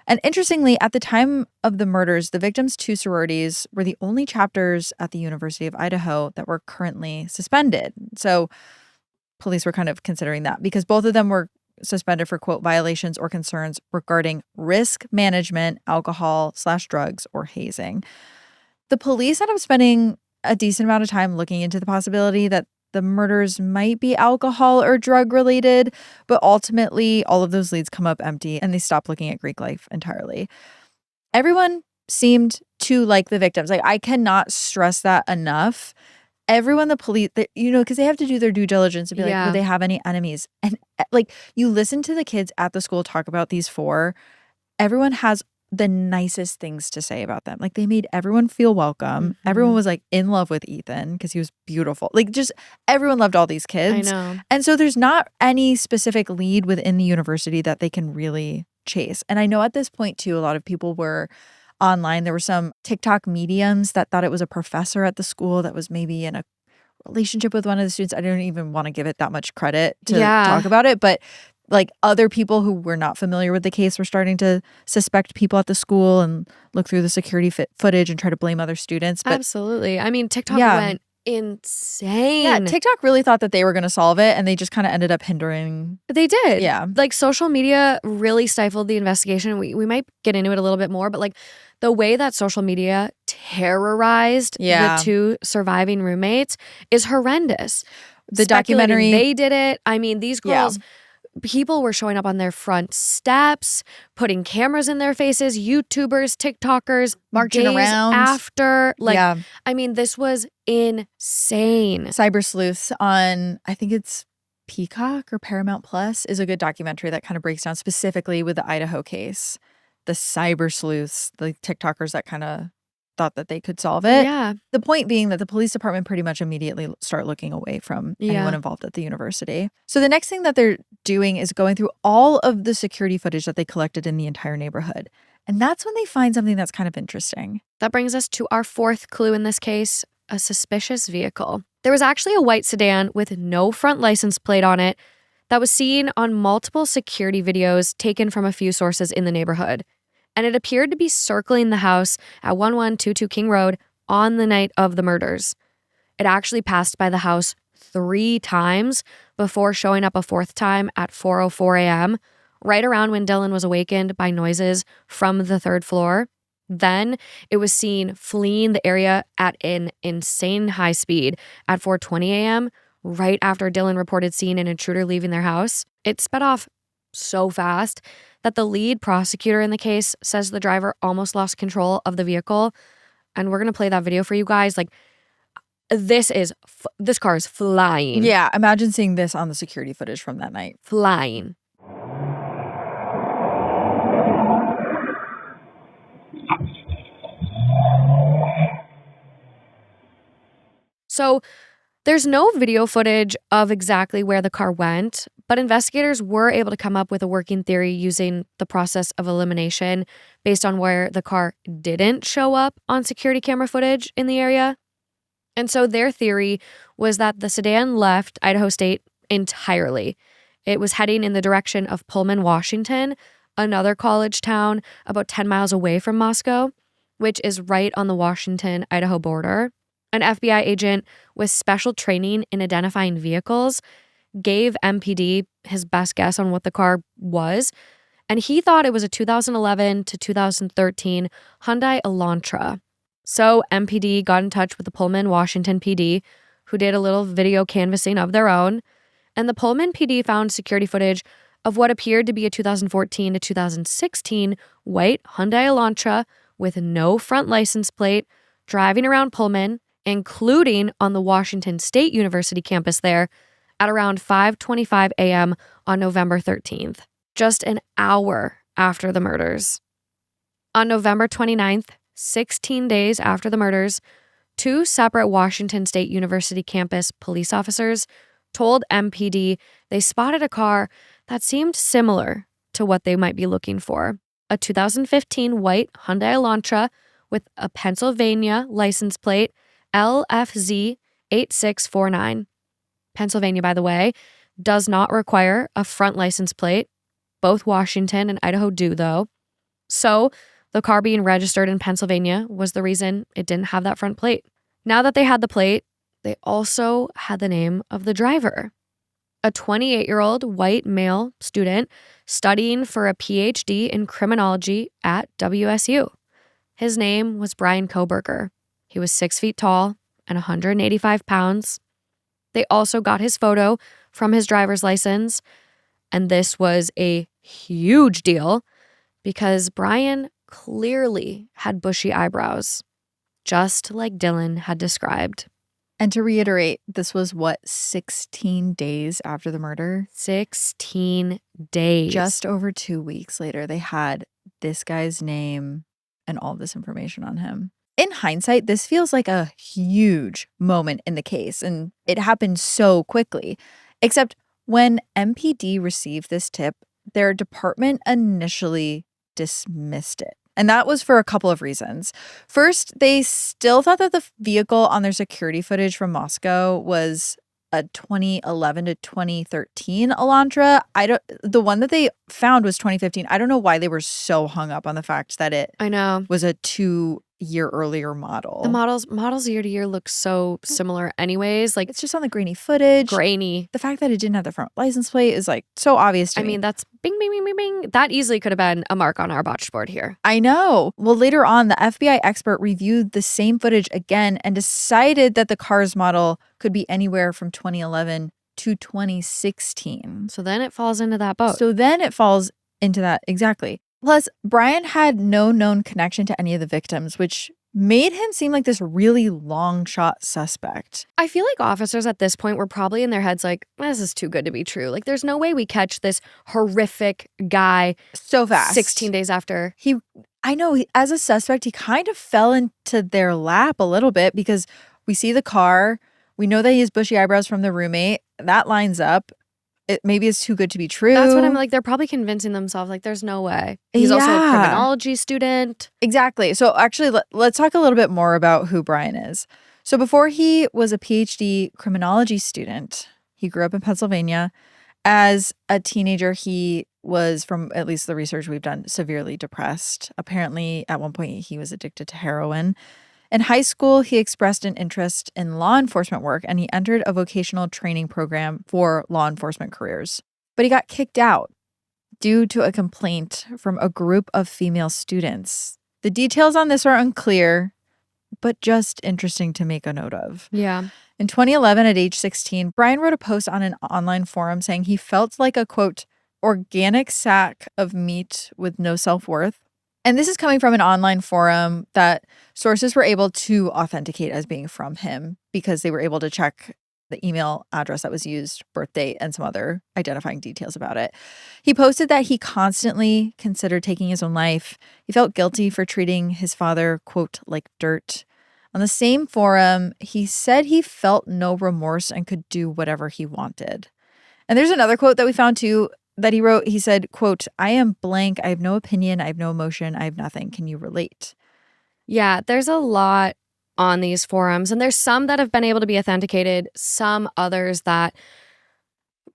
And interestingly, at the time of the murders, the victims' two sororities were the only chapters at the University of Idaho that were currently suspended. So police were kind of considering that because both of them were suspended for, quote, violations or concerns regarding risk management, alcohol/drugs, or hazing. The police ended up spending a decent amount of time looking into the possibility that the murders might be alcohol or drug related, but ultimately all of those leads come up empty and they stop looking at Greek life entirely. Everyone seemed to like the victims. Like, I cannot stress that enough. Everyone, the police, because they have to do their due diligence and be like, do they have any enemies? And like, you listen to the kids at the school talk about these four, everyone has the nicest things to say about them. Like, they made everyone feel welcome. Mm-hmm. Everyone was like in love with Ethan because he was beautiful. Like, just everyone loved all these kids. I know. And so there's not any specific lead within the university that they can really chase. And I know at this point too, a lot of people were online. There were some TikTok mediums that thought it was a professor at the school that was maybe in a relationship with one of the students. I don't even want to give it that much credit to talk about it, but like, other people who were not familiar with the case were starting to suspect people at the school and look through the security footage and try to blame other students. But absolutely. TikTok went insane. Yeah, TikTok really thought that they were going to solve it, and they just kind of ended up hindering. They did. Yeah. Like, social media really stifled the investigation. We might get into it a little bit more, but like, the way that social media terrorized the two surviving roommates is horrendous. The documentary, they did it. These girls... Yeah. People were showing up on their front steps, putting cameras in their faces, YouTubers, TikTokers, marching around after. This was insane. Cyber Sleuths on, I think it's Peacock or Paramount Plus, is a good documentary that kind of breaks down specifically with the Idaho case. The Cyber Sleuths, the TikTokers that kind of thought that they could solve it. Yeah. The point being that the police department pretty much immediately start looking away from anyone involved at the university. So the next thing that they're doing is going through all of the security footage that they collected in the entire neighborhood. And that's when they find something that's kind of interesting. That brings us to our fourth clue in this case, a suspicious vehicle. There was actually a white sedan with no front license plate on it that was seen on multiple security videos taken from a few sources in the neighborhood. And it appeared to be circling the house at 1122 King Road on the night of the murders. It actually passed by the house 3 times before showing up a 4th time at 4:04 a.m., right around when Dylan was awakened by noises from the 3rd floor. Then it was seen fleeing the area at an insane high speed at 4:20 a.m., right after Dylan reported seeing an intruder leaving their house. It sped off so fast that the lead prosecutor in the case says the driver almost lost control of the vehicle. And we're going to play that video for you guys. Like, this car is flying. Yeah, imagine seeing this on the security footage from that night. Flying. So there's no video footage of exactly where the car went, but investigators were able to come up with a working theory using the process of elimination based on where the car didn't show up on security camera footage in the area. And so their theory was that the sedan left Idaho State entirely. It was heading in the direction of Pullman, Washington, another college town about 10 miles away from Moscow, which is right on the Washington-Idaho border. An FBI agent with special training in identifying vehicles gave MPD his best guess on what the car was, and he thought it was a 2011 to 2013 Hyundai Elantra. So MPD got in touch with the Pullman, Washington PD, who did a little video canvassing of their own, and the Pullman PD found security footage of what appeared to be a 2014 to 2016 white Hyundai Elantra with no front license plate driving around Pullman, including on the Washington State University campus there at around 5:25 a.m. on November 13th, just an hour after the murders. On November 29th, 16 days after the murders, 2 separate Washington State University campus police officers told MPD they spotted a car that seemed similar to what they might be looking for, a 2015 white Hyundai Elantra with a Pennsylvania license plate LFZ 8649. Pennsylvania, by the way, does not require a front license plate. Both Washington and Idaho do, though. So the car being registered in Pennsylvania was the reason it didn't have that front plate. Now that they had the plate, they also had the name of the driver. A 28-year-old white male student studying for a PhD in criminology at WSU. His name was Bryan Kohberger. He was 6 feet tall and 185 pounds. They also got his photo from his driver's license, and this was a huge deal because Bryan clearly had bushy eyebrows, just like Dylan had described. And to reiterate, this was 16 days after the murder? 16 days. Just over 2 weeks later, they had this guy's name and all this information on him. In hindsight, this feels like a huge moment in the case, and it happened so quickly. Except when MPD received this tip, their department initially dismissed it. And that was for a couple of reasons. First, they still thought that the vehicle on their security footage from Moscow was a 2011 to 2013 Elantra. The one that they found was 2015. I don't know why they were so hung up on the fact that it was a 2-year earlier model. The models year to year look so similar anyways. Like, it's just on the grainy footage. Grainy. The fact that it didn't have the front license plate is like so obvious to me. I mean, that's bing, bing, bing, bing, bing. That easily could have been a mark on our botch board here. I know. Well, later on, the FBI expert reviewed the same footage again and decided that the car's model could be anywhere from 2011 to 2016. So then it falls into that boat. Exactly. Plus, Bryan had no known connection to any of the victims, which made him seem like this really long shot suspect. I feel like officers at this point were probably in their heads like, this is too good to be true. Like, there's no way we catch this horrific guy so fast. 16 days after. As a suspect, he kind of fell into their lap a little bit because we see the car. We know that he has bushy eyebrows from the roommate. That lines up. Maybe it's too good to be true. That's what I'm like. They're probably convincing themselves like there's no way. He's also a criminology student. Exactly. So actually, let's talk a little bit more about who Bryan is. So before he was a PhD criminology student, he grew up in Pennsylvania. As a teenager, he was, from at least the research we've done, severely depressed. Apparently, at one point, he was addicted to heroin. In high school, he expressed an interest in law enforcement work, and he entered a vocational training program for law enforcement careers. But he got kicked out due to a complaint from a group of female students. The details on this are unclear, but just interesting to make a note of. Yeah. In 2011, at age 16, Bryan wrote a post on an online forum saying he felt like a, quote, organic sack of meat with no self-worth. And this is coming from an online forum that sources were able to authenticate as being from him because they were able to check the email address that was used, birth date, and some other identifying details about it. He posted that he constantly considered taking his own life. He felt guilty for treating his father, quote, like dirt. On the same forum, he said he felt no remorse and could do whatever he wanted. And there's another quote that we found too that he wrote. He said, quote, I am blank. I have no opinion. I have no emotion. I have nothing. Can you relate? Yeah, there's a lot on these forums, and there's some that have been able to be authenticated, some others that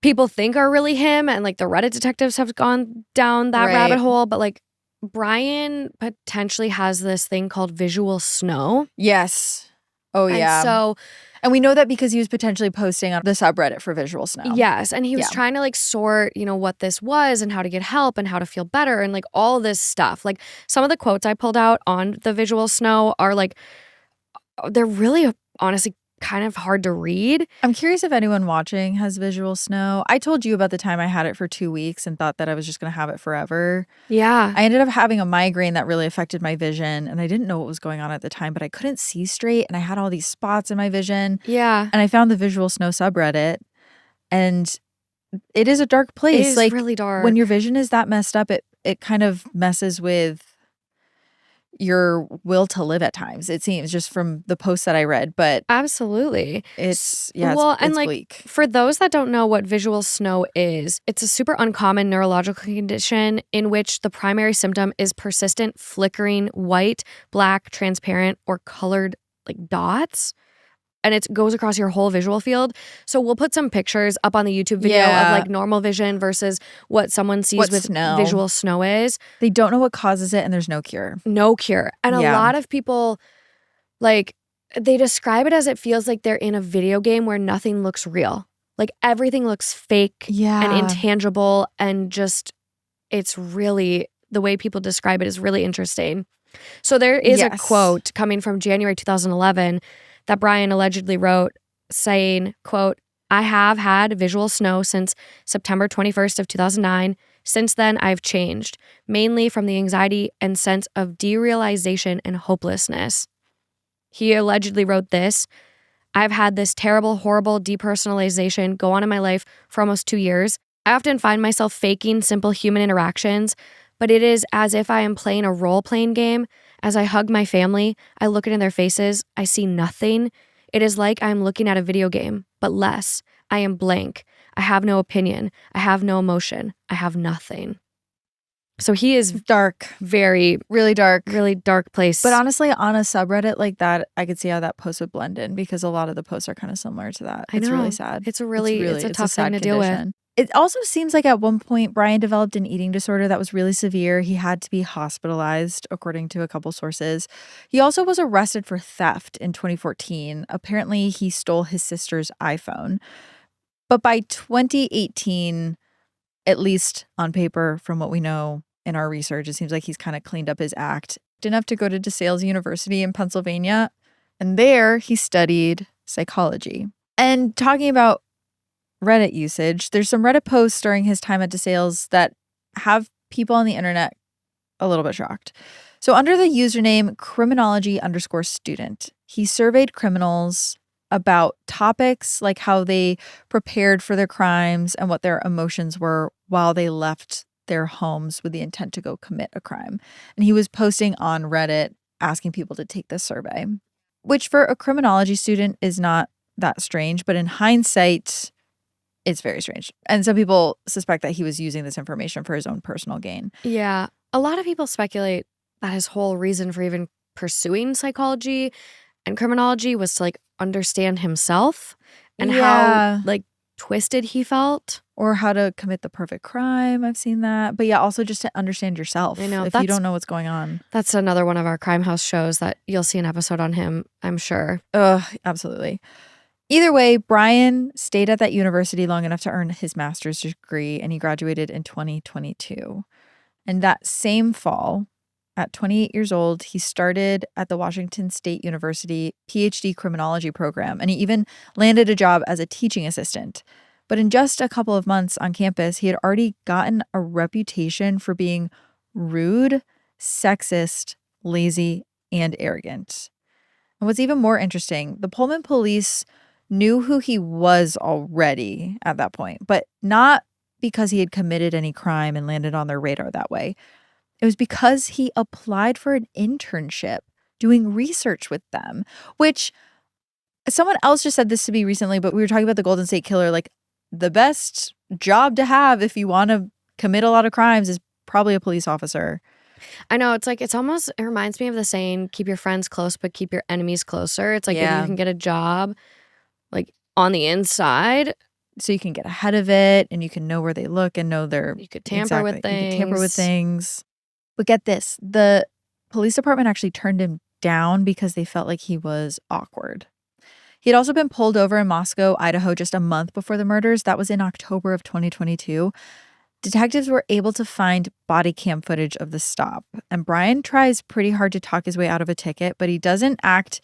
people think are really him, and like the Reddit detectives have gone down that rabbit hole. But like Bryan potentially has this thing called visual snow. Yes. Oh, yeah. And we know that because he was potentially posting on the subreddit for visual snow. Yes. And he was trying to like sort, what this was and how to get help and how to feel better and like all this stuff. Like some of the quotes I pulled out on the visual snow are like, they're really honestly kind of hard to read. I'm curious if anyone watching has visual snow. I told you about the time I had it for 2 weeks and thought that I was just going to have it forever. Yeah. I ended up having a migraine that really affected my vision, and I didn't know what was going on at the time, but I couldn't see straight, and I had all these spots in my vision. Yeah. And I found the visual snow subreddit, and it is a dark place. It is like, really dark. When your vision is that messed up, it kind of messes with your will to live at times, it seems, just from the posts that I read. But absolutely, it's bleak. For those that don't know what visual snow is, it's a super uncommon neurological condition in which the primary symptom is persistent flickering white, black, transparent, or colored like dots. And it goes across your whole visual field. So we'll put some pictures up on the YouTube video of like normal vision versus what someone sees with visual snow is. They don't know what causes it, and there's no cure. No cure. And a lot of people, like, they describe it as it feels like they're in a video game where nothing looks real. Like everything looks fake and intangible, and just, it's really, the way people describe it is really interesting. So there is a quote coming from January 2011 that Bryan allegedly wrote saying, quote, I have had visual snow since September 21st of 2009. Since then, I've changed, mainly from the anxiety and sense of derealization and hopelessness. He allegedly wrote this, I've had this terrible, horrible depersonalization go on in my life for almost 2 years. I often find myself faking simple human interactions, but it is as if I am playing a role-playing game. As I hug my family, I look into their faces, I see nothing. It is like I'm looking at a video game, but less. I am blank. I have no opinion. I have no emotion. I have nothing. So he is dark. Really dark place. But honestly, on a subreddit like that, I could see how that post would blend in because a lot of the posts are kind of similar to that. It's really sad. It's a tough thing to deal with. It also seems like at one point, Bryan developed an eating disorder that was really severe. He had to be hospitalized, according to a couple sources. He also was arrested for theft in 2014. Apparently, he stole his sister's iPhone. But by 2018, at least on paper, from what we know in our research, it seems like he's kind of cleaned up his act. Didn't have to go to DeSales University in Pennsylvania. And there, he studied psychology. And talking about Reddit usage, there's some Reddit posts during his time at DeSales that have people on the internet a little bit shocked. So under the username criminology_student, he surveyed criminals about topics like how they prepared for their crimes and what their emotions were while they left their homes with the intent to go commit a crime. And he was posting on Reddit asking people to take this survey, which for a criminology student is not that strange, but in hindsight, it's very strange. And some people suspect that he was using this information for his own personal gain. Yeah. A lot of people speculate that his whole reason for even pursuing psychology and criminology was to like understand himself and how like twisted he felt. or how to commit the perfect crime. I've seen that. But yeah, also just to understand yourself I know, if you don't know what's going on. That's another one of our Crime House shows that you'll see an episode on him, I'm sure. Absolutely. Either way, Bryan stayed at that university long enough to earn his master's degree, and he graduated in 2022. And that same fall, at 28 years old, he started at the Washington State University PhD criminology program, and he even landed a job as a teaching assistant. But in just a couple of months on campus, he had already gotten a reputation for being rude, sexist, lazy, and arrogant. And what's even more interesting, the Pullman police knew who he was already at that point, but not because he had committed any crime and landed on their radar that way. It was because he applied for an internship doing research with them, which someone else just said this to me recently, but we were talking about the Golden State Killer. Like, the best job to have if you want to commit a lot of crimes is probably a police officer. I know, it reminds me of the saying, keep your friends close, but keep your enemies closer. It's like, if you can get a job like on the inside, so you can get ahead of it and you can know where they look and know you could tamper with things. You could tamper with things. But get this, the police department actually turned him down because they felt like he was awkward. He had also been pulled over in Moscow, Idaho, just a month before the murders. That was in October of 2022. Detectives were able to find body cam footage of the stop. And Bryan tries pretty hard to talk his way out of a ticket, but he doesn't act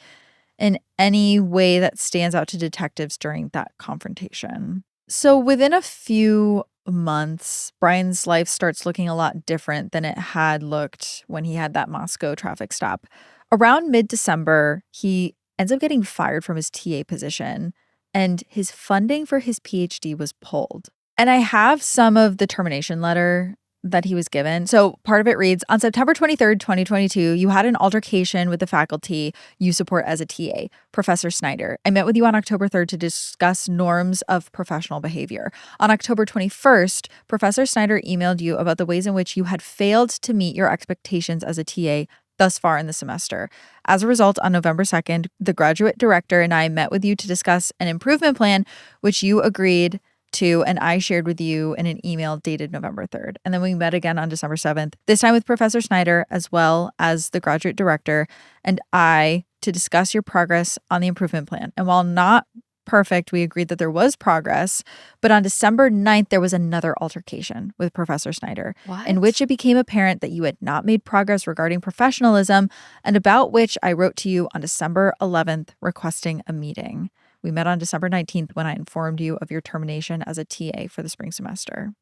in any way that stands out to detectives during that confrontation. So within a few months, Bryan's life starts looking a lot different than it had looked when he had that Moscow traffic stop. Around mid-December, he ends up getting fired from his TA position, and his funding for his PhD was pulled. And I have some of the termination letter that he was given. So part of it reads, on September 23rd, 2022, you had an altercation with the faculty you support as a TA, Professor Snyder. I met with you on October 3rd to discuss norms of professional behavior. On October 21st, Professor Snyder emailed you about the ways in which you had failed to meet your expectations as a TA thus far in the semester. As a result, on November 2nd, the graduate director and I met with you to discuss an improvement plan, which you agreed to, and I shared with you in an email dated November 3rd. And then we met again on December 7th, this time with Professor Snyder, as well as the graduate director, and I, to discuss your progress on the improvement plan. And while not perfect, we agreed that there was progress. But on December 9th, there was another altercation with Professor Snyder, in which it became apparent that you had not made progress regarding professionalism, and about which I wrote to you on December 11th requesting a meeting. We met on December 19th when I informed you of your termination as a TA for the spring semester.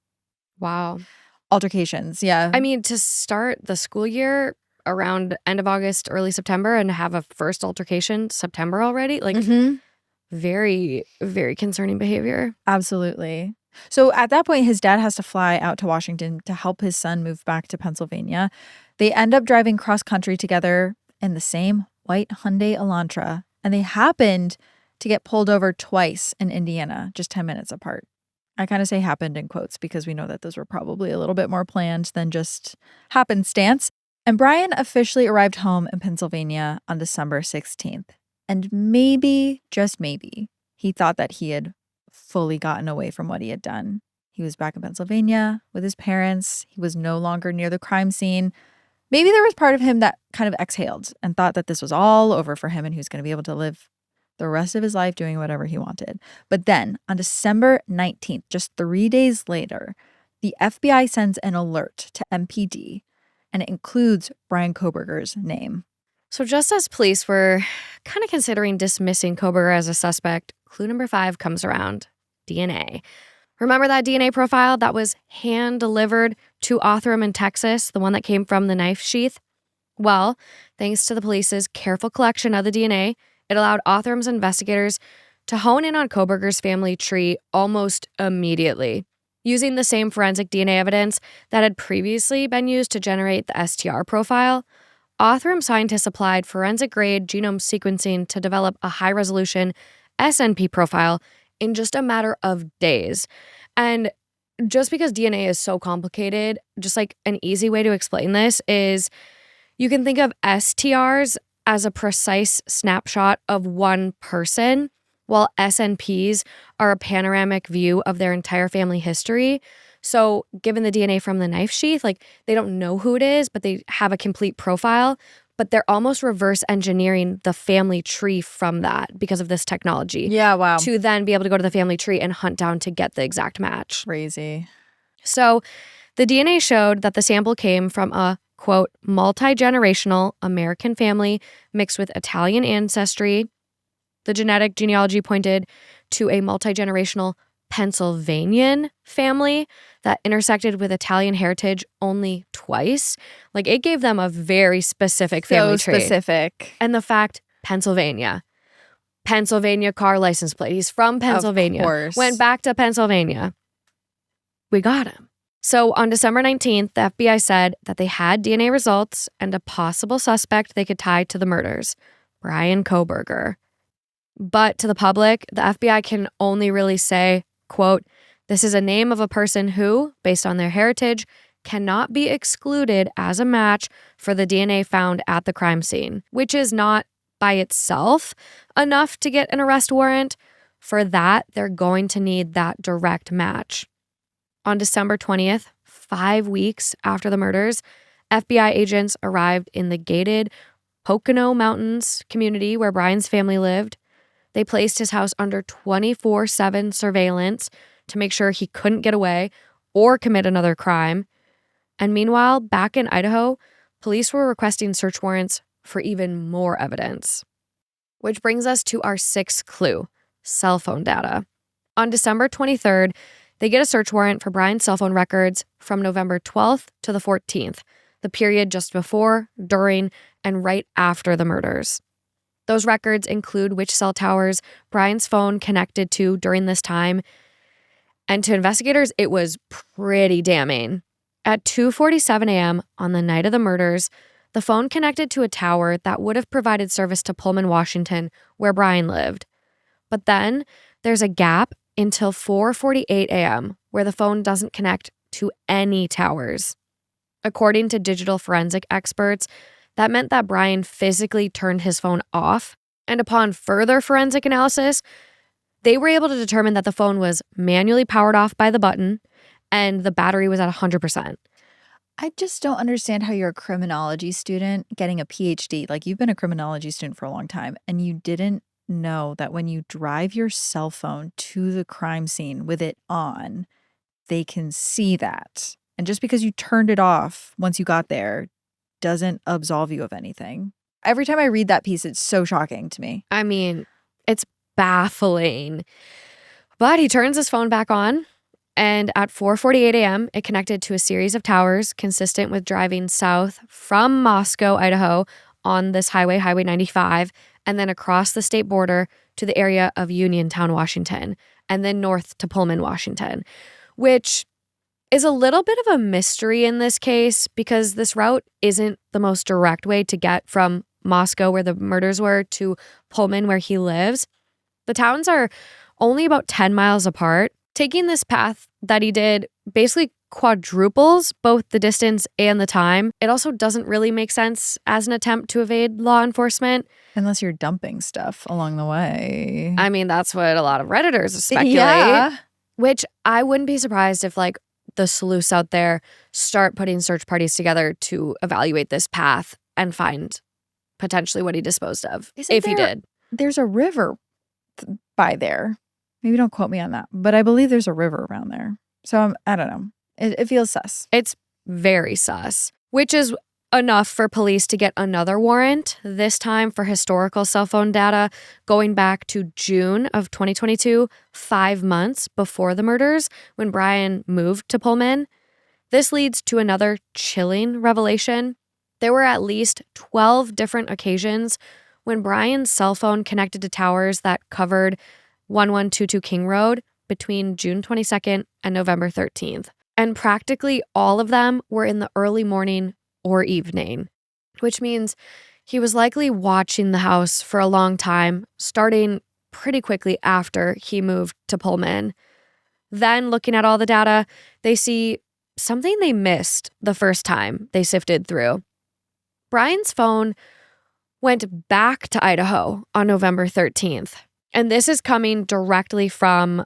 Wow. Altercations, yeah. I mean, to start the school year around end of August, early September, and have a first altercation September already, like very, very concerning behavior. Absolutely. So at that point, his dad has to fly out to Washington to help his son move back to Pennsylvania. They end up driving cross country together in the same white Hyundai Elantra, and they happened to get pulled over twice in Indiana, just 10 minutes apart. I kind of say happened in quotes because we know that those were probably a little bit more planned than just happenstance. And Bryan officially arrived home in Pennsylvania on December 16th. And maybe, just maybe, he thought that he had fully gotten away from what he had done. He was back in Pennsylvania with his parents. He was no longer near the crime scene. Maybe there was part of him that kind of exhaled and thought that this was all over for him and he was going to be able to live the rest of his life doing whatever he wanted. But then on December 19th, just 3 days later, the FBI sends an alert to MPD, and it includes Bryan Kohberger's name. So just as police were kind of considering dismissing Kohberger as a suspect, clue number 5 comes around: DNA. Remember that DNA profile that was hand-delivered to Othram in Texas, the one that came from the knife sheath? Well, thanks to the police's careful collection of the DNA, it allowed Othram's investigators to hone in on Kohberger's family tree almost immediately, using the same forensic DNA evidence that had previously been used to generate the STR profile. Othram scientists applied forensic-grade genome sequencing to develop a high-resolution SNP profile in just a matter of days. And just because DNA is so complicated, just like an easy way to explain this is you can think of STRs as a precise snapshot of one person, while SNPs are a panoramic view of their entire family history. So given the DNA from the knife sheath, like they don't know who it is, but they have a complete profile. But they're almost reverse engineering the family tree from that because of this technology. Yeah, wow. To then be able to go to the family tree and hunt down to get the exact match. Crazy. So the DNA showed that the sample came from a, quote, multi-generational American family mixed with Italian ancestry. The genetic genealogy pointed to a multi-generational Pennsylvanian family that intersected with Italian heritage only twice. Like, it gave them a very specific family tree. So specific. And the fact, Pennsylvania car license plate. He's from Pennsylvania. Of course. Went back to Pennsylvania. We got him. So on December 19th, the FBI said that they had DNA results and a possible suspect they could tie to the murders, Bryan Kohberger. But to the public, the FBI can only really say, quote, this is a name of a person who, based on their heritage, cannot be excluded as a match for the DNA found at the crime scene, which is not by itself enough to get an arrest warrant. For that, they're going to need that direct match. On December 20th, 5 weeks after the murders, FBI agents arrived in the gated Pocono Mountains community where Bryan's family lived. They placed his house under 24/7 surveillance to make sure he couldn't get away or commit another crime. And meanwhile, back in Idaho, police were requesting search warrants for even more evidence. Which brings us to our sixth clue, cell phone data. On December 23rd, they get a search warrant for Bryan's cell phone records from November 12th to the 14th, the period just before, during, and right after the murders. Those records include which cell towers Bryan's phone connected to during this time. And to investigators, it was pretty damning. At 2:47 a.m. on the night of the murders, the phone connected to a tower that would have provided service to Pullman, Washington, where Bryan lived. But then there's a gap until 4:48 a.m., where the phone doesn't connect to any towers. According to digital forensic experts, that meant that Bryan physically turned his phone off, and upon further forensic analysis, they were able to determine that the phone was manually powered off by the button and the battery was at 100%. I just don't understand how you're a criminology student getting a PhD. Like, you've been a criminology student for a long time, and you didn't know that when you drive your cell phone to the crime scene with it on, they can see that. And just because you turned it off once you got there doesn't absolve you of anything. Every time I read that piece, it's so shocking to me. I mean, it's baffling. But he turns his phone back on, and at 4:48 a.m., it connected to a series of towers consistent with driving south from Moscow, Idaho, on this highway, Highway 95, and then across the state border to the area of Uniontown, Washington, and then north to Pullman, Washington, which is a little bit of a mystery in this case because this route isn't the most direct way to get from Moscow, where the murders were, to Pullman, where he lives. The towns are only about 10 miles apart. Taking this path that he did basically quadruples both the distance and the time. It also doesn't really make sense as an attempt to evade law enforcement. Unless you're dumping stuff along the way. I mean, that's what a lot of Redditors speculate. Yeah. Which I wouldn't be surprised if, like, the sleuths out there start putting search parties together to evaluate this path and find potentially what he disposed of, if he did. There's a river by there. Maybe don't quote me on that, but I believe there's a river around there. So I don't know. It feels sus. It's very sus, which is enough for police to get another warrant, this time for historical cell phone data going back to June of 2022, 5 months before the murders, when Bryan moved to Pullman. This leads to another chilling revelation. There were at least 12 different occasions when Bryan's cell phone connected to towers that covered 1122 King Road between June 22nd and November 13th. And practically all of them were in the early morning or evening, which means he was likely watching the house for a long time, starting pretty quickly after he moved to Pullman. Then, looking at all the data, they see something they missed the first time they sifted through. Bryan's phone went back to Idaho on November 13th. And this is coming directly from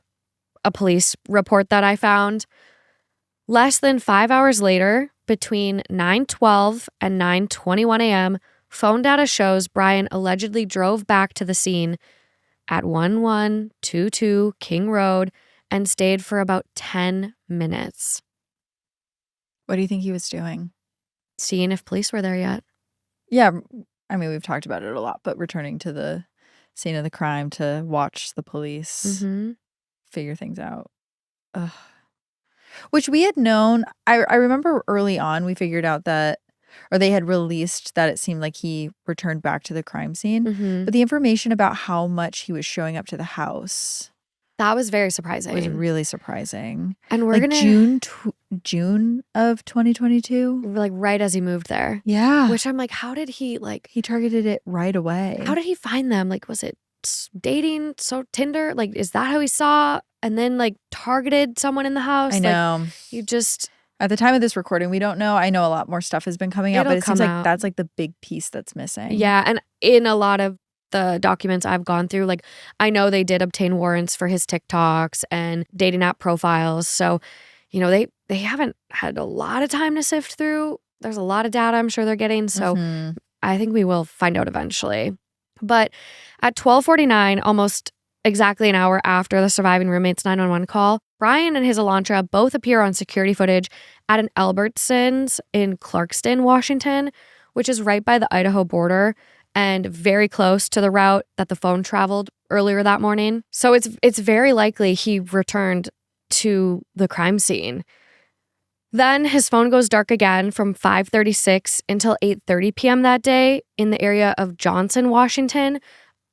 a police report that I found. Less than 5 hours later, between 9:12 and 9:21 a.m., phone data shows Bryan allegedly drove back to the scene at 1122 King Road and stayed for about 10 minutes. What do you think he was doing? Seeing if police were there yet. Yeah, I mean, we've talked about it a lot, but returning to the scene of the crime to watch the police figure things out. Ugh. Which we had known. I remember early on we figured out that, or they had released that it seemed like he returned back to the crime scene. But the information about how much he was showing up to the house, that was very surprising. was really surprising. And we're like gonna June of 2022, like right as he moved there. Yeah, Which I'm like, how did he he targeted it right away. How did he find them? Like, was it dating? So Tinder? Like, is that how he saw and then like targeted someone in the house? I know. Like, you just at the time of this recording, we don't know. I know a lot more stuff has been coming out, but it seems like that's like the big piece that's missing. Yeah, and in a lot of the documents I've gone through, like I know they did obtain warrants for his TikToks and dating app profiles. So, you know, they haven't had a lot of time to sift through. There's a lot of data I'm sure they're getting. So I think we will find out eventually. But at 12:49, almost exactly an hour after the surviving roommate's 911 call, Bryan and his Elantra both appear on security footage at an Albertsons in Clarkston, Washington, which is right by the Idaho border and very close to the route that the phone traveled earlier that morning. So it's very likely he returned to the crime scene. Then his phone goes dark again from 5:36 until 8:30 p.m. that day in the area of Johnson, Washington,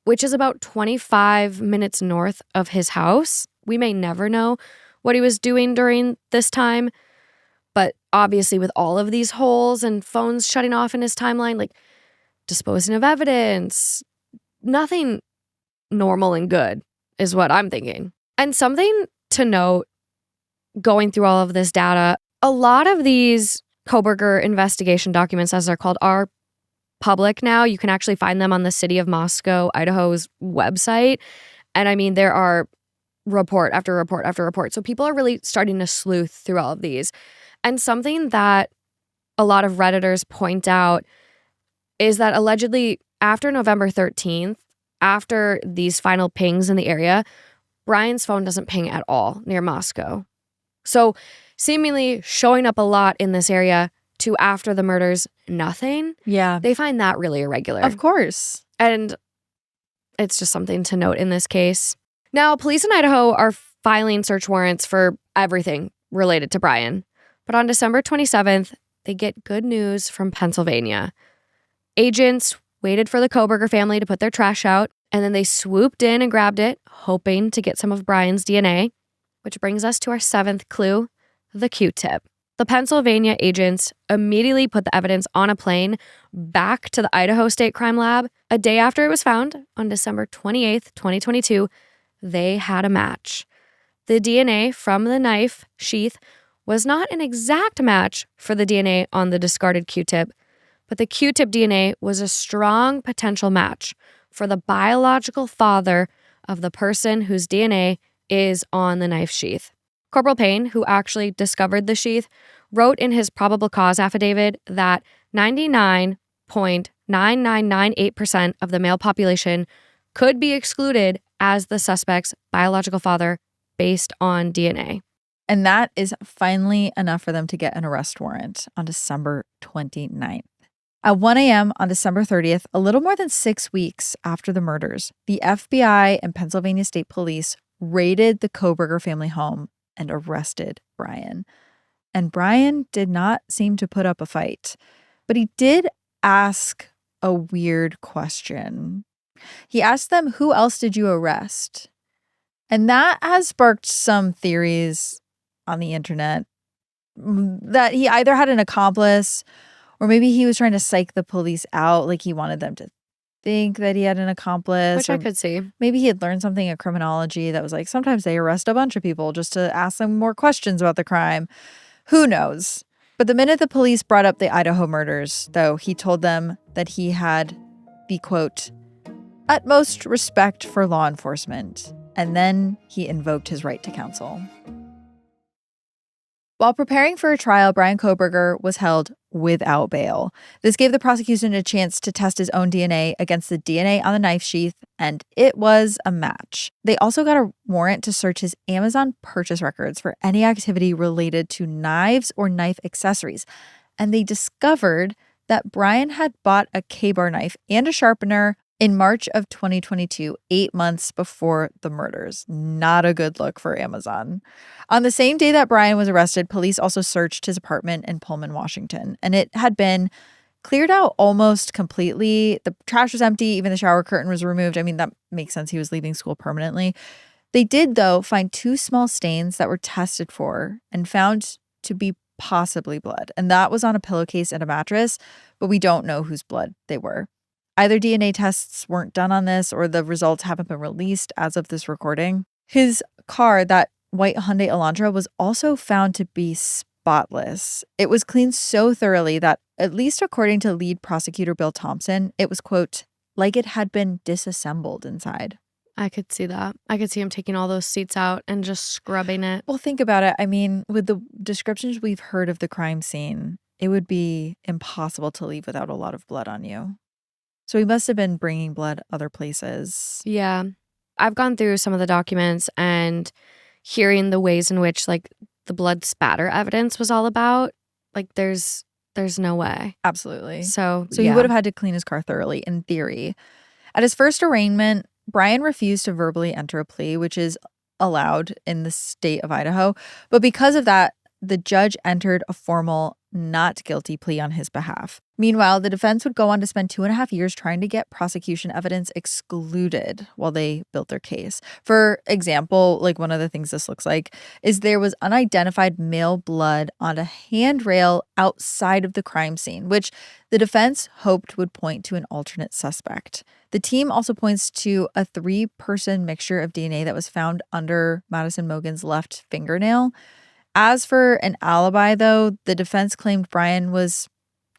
which is about 25 minutes north of his house. We may never know what he was doing during this time, but obviously with all of these holes and phones shutting off in his timeline, like disposing of evidence, nothing normal and good is what I'm thinking. And something to note going through all of this data, a lot of these Kohberger investigation documents, as they're called, are public now. You can actually find them on the City of Moscow, Idaho's website. And I mean, there are report after report after report. So people are really starting to sleuth through all of these. And something that a lot of Redditors point out is that allegedly after November 13th, after these final pings in the area, Bryan's phone doesn't ping at all near Moscow. So seemingly showing up a lot in this area to after the murders, nothing. Yeah. They find that really irregular. Of course. And it's just something to note in this case. Now, police in Idaho are filing search warrants for everything related to Bryan. But on December 27th, they get good news from Pennsylvania. Agents waited for the Kohberger family to put their trash out, and then they swooped in and grabbed it, hoping to get some of Bryan's DNA. Which brings us to our seventh clue, the Q-tip. The Pennsylvania agents immediately put the evidence on a plane back to the Idaho State Crime Lab. A day after it was found, on December 28th, 2022, they had a match. The DNA from the knife sheath was not an exact match for the DNA on the discarded Q-tip, but the Q-tip DNA was a strong potential match for the biological father of the person whose DNA is on the knife sheath. Corporal Payne, who actually discovered the sheath, wrote in his probable cause affidavit that 99.9998% of the male population could be excluded as the suspect's biological father based on DNA. And that is finally enough for them to get an arrest warrant on December 29th. At 1 a.m. on December 30th, a little more than 6 weeks after the murders, the FBI and Pennsylvania State Police raided the Kohberger family home and arrested Bryan. And Bryan did not seem to put up a fight, but he did ask a weird question. He asked them, "Who else did you arrest?" And that has sparked some theories on the internet that he either had an accomplice or maybe he was trying to psych the police out, like he wanted them to think that he had an accomplice. Which I could see. Maybe he had learned something in criminology that was like, sometimes they arrest a bunch of people just to ask them more questions about the crime. Who knows? But the minute the police brought up the Idaho murders, though, he told them that he had the, quote, utmost respect for law enforcement. And then he invoked his right to counsel. While preparing for a trial, Bryan Kohberger was held without bail. This gave the prosecution a chance to test his own DNA against the DNA on the knife sheath, and it was a match. They also got a warrant to search his Amazon purchase records for any activity related to knives or knife accessories. And they discovered that Bryan had bought a K-bar knife and a sharpener in March of 2022, 8 months before the murders. Not a good look for Amazon. On the same day that Bryan was arrested, police also searched his apartment in Pullman, Washington, and it had been cleared out almost completely. The trash was empty. Even the shower curtain was removed. I mean, that makes sense. He was leaving school permanently. They did, though, find 2 small stains that were tested for and found to be possibly blood. And that was on a pillowcase and a mattress, but we don't know whose blood they were. Either DNA tests weren't done on this or the results haven't been released as of this recording. His car, that white Hyundai Elantra, was also found to be spotless. It was cleaned so thoroughly that, at least according to lead prosecutor Bill Thompson, it was, quote, like it had been disassembled inside. I could see that. I could see him taking all those seats out and just scrubbing it. Well, think about it. I mean, with the descriptions we've heard of the crime scene, it would be impossible to leave without a lot of blood on you. So he must have been bringing blood other places. Yeah. I've gone through some of the documents and hearing the ways in which like the blood spatter evidence was all about. Like there's no way. Absolutely. So he would have had to clean his car thoroughly, in theory. At his first arraignment, Bryan refused to verbally enter a plea, which is allowed in the state of Idaho. But because of that, the judge entered a formal not guilty plea on his behalf. Meanwhile, the defense would go on to spend 2.5 years trying to get prosecution evidence excluded while they built their case. For example, like one of the things this looks like is there was unidentified male blood on a handrail outside of the crime scene, which the defense hoped would point to an alternate suspect. The team also points to a 3-person mixture of DNA that was found under Madison Mogen's left fingernail. As for an alibi, though, the defense claimed Bryan was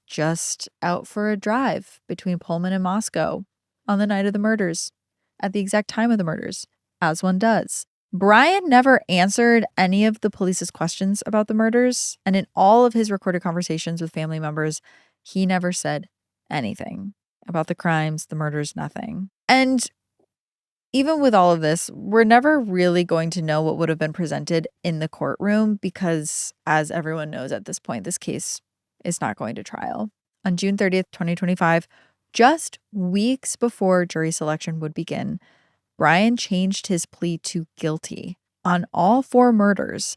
just out for a drive between Pullman and Moscow on the night of the murders, at the exact time of the murders, as one does. Bryan never answered any of the police's questions about the murders, and in all of his recorded conversations with family members, he never said anything about the crimes, the murders, nothing. And even with all of this, we're never really going to know what would have been presented in the courtroom because, as everyone knows at this point, this case is not going to trial. On June 30th, 2025, just weeks before jury selection would begin, Bryan changed his plea to guilty on all 4 murders.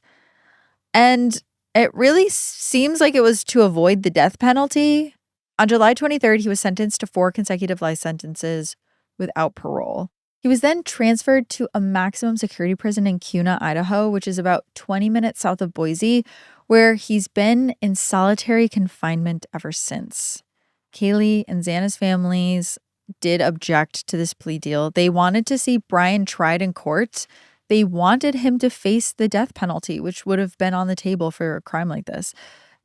And it really seems like it was to avoid the death penalty. On July 23rd, he was sentenced to 4 consecutive life sentences without parole. He was then transferred to a maximum security prison in Kuna, Idaho, which is about 20 minutes south of Boise, where he's been in solitary confinement ever since. Kaelyn and Xana's families did object to this plea deal. They wanted to see Bryan tried in court. They wanted him to face the death penalty, which would have been on the table for a crime like this.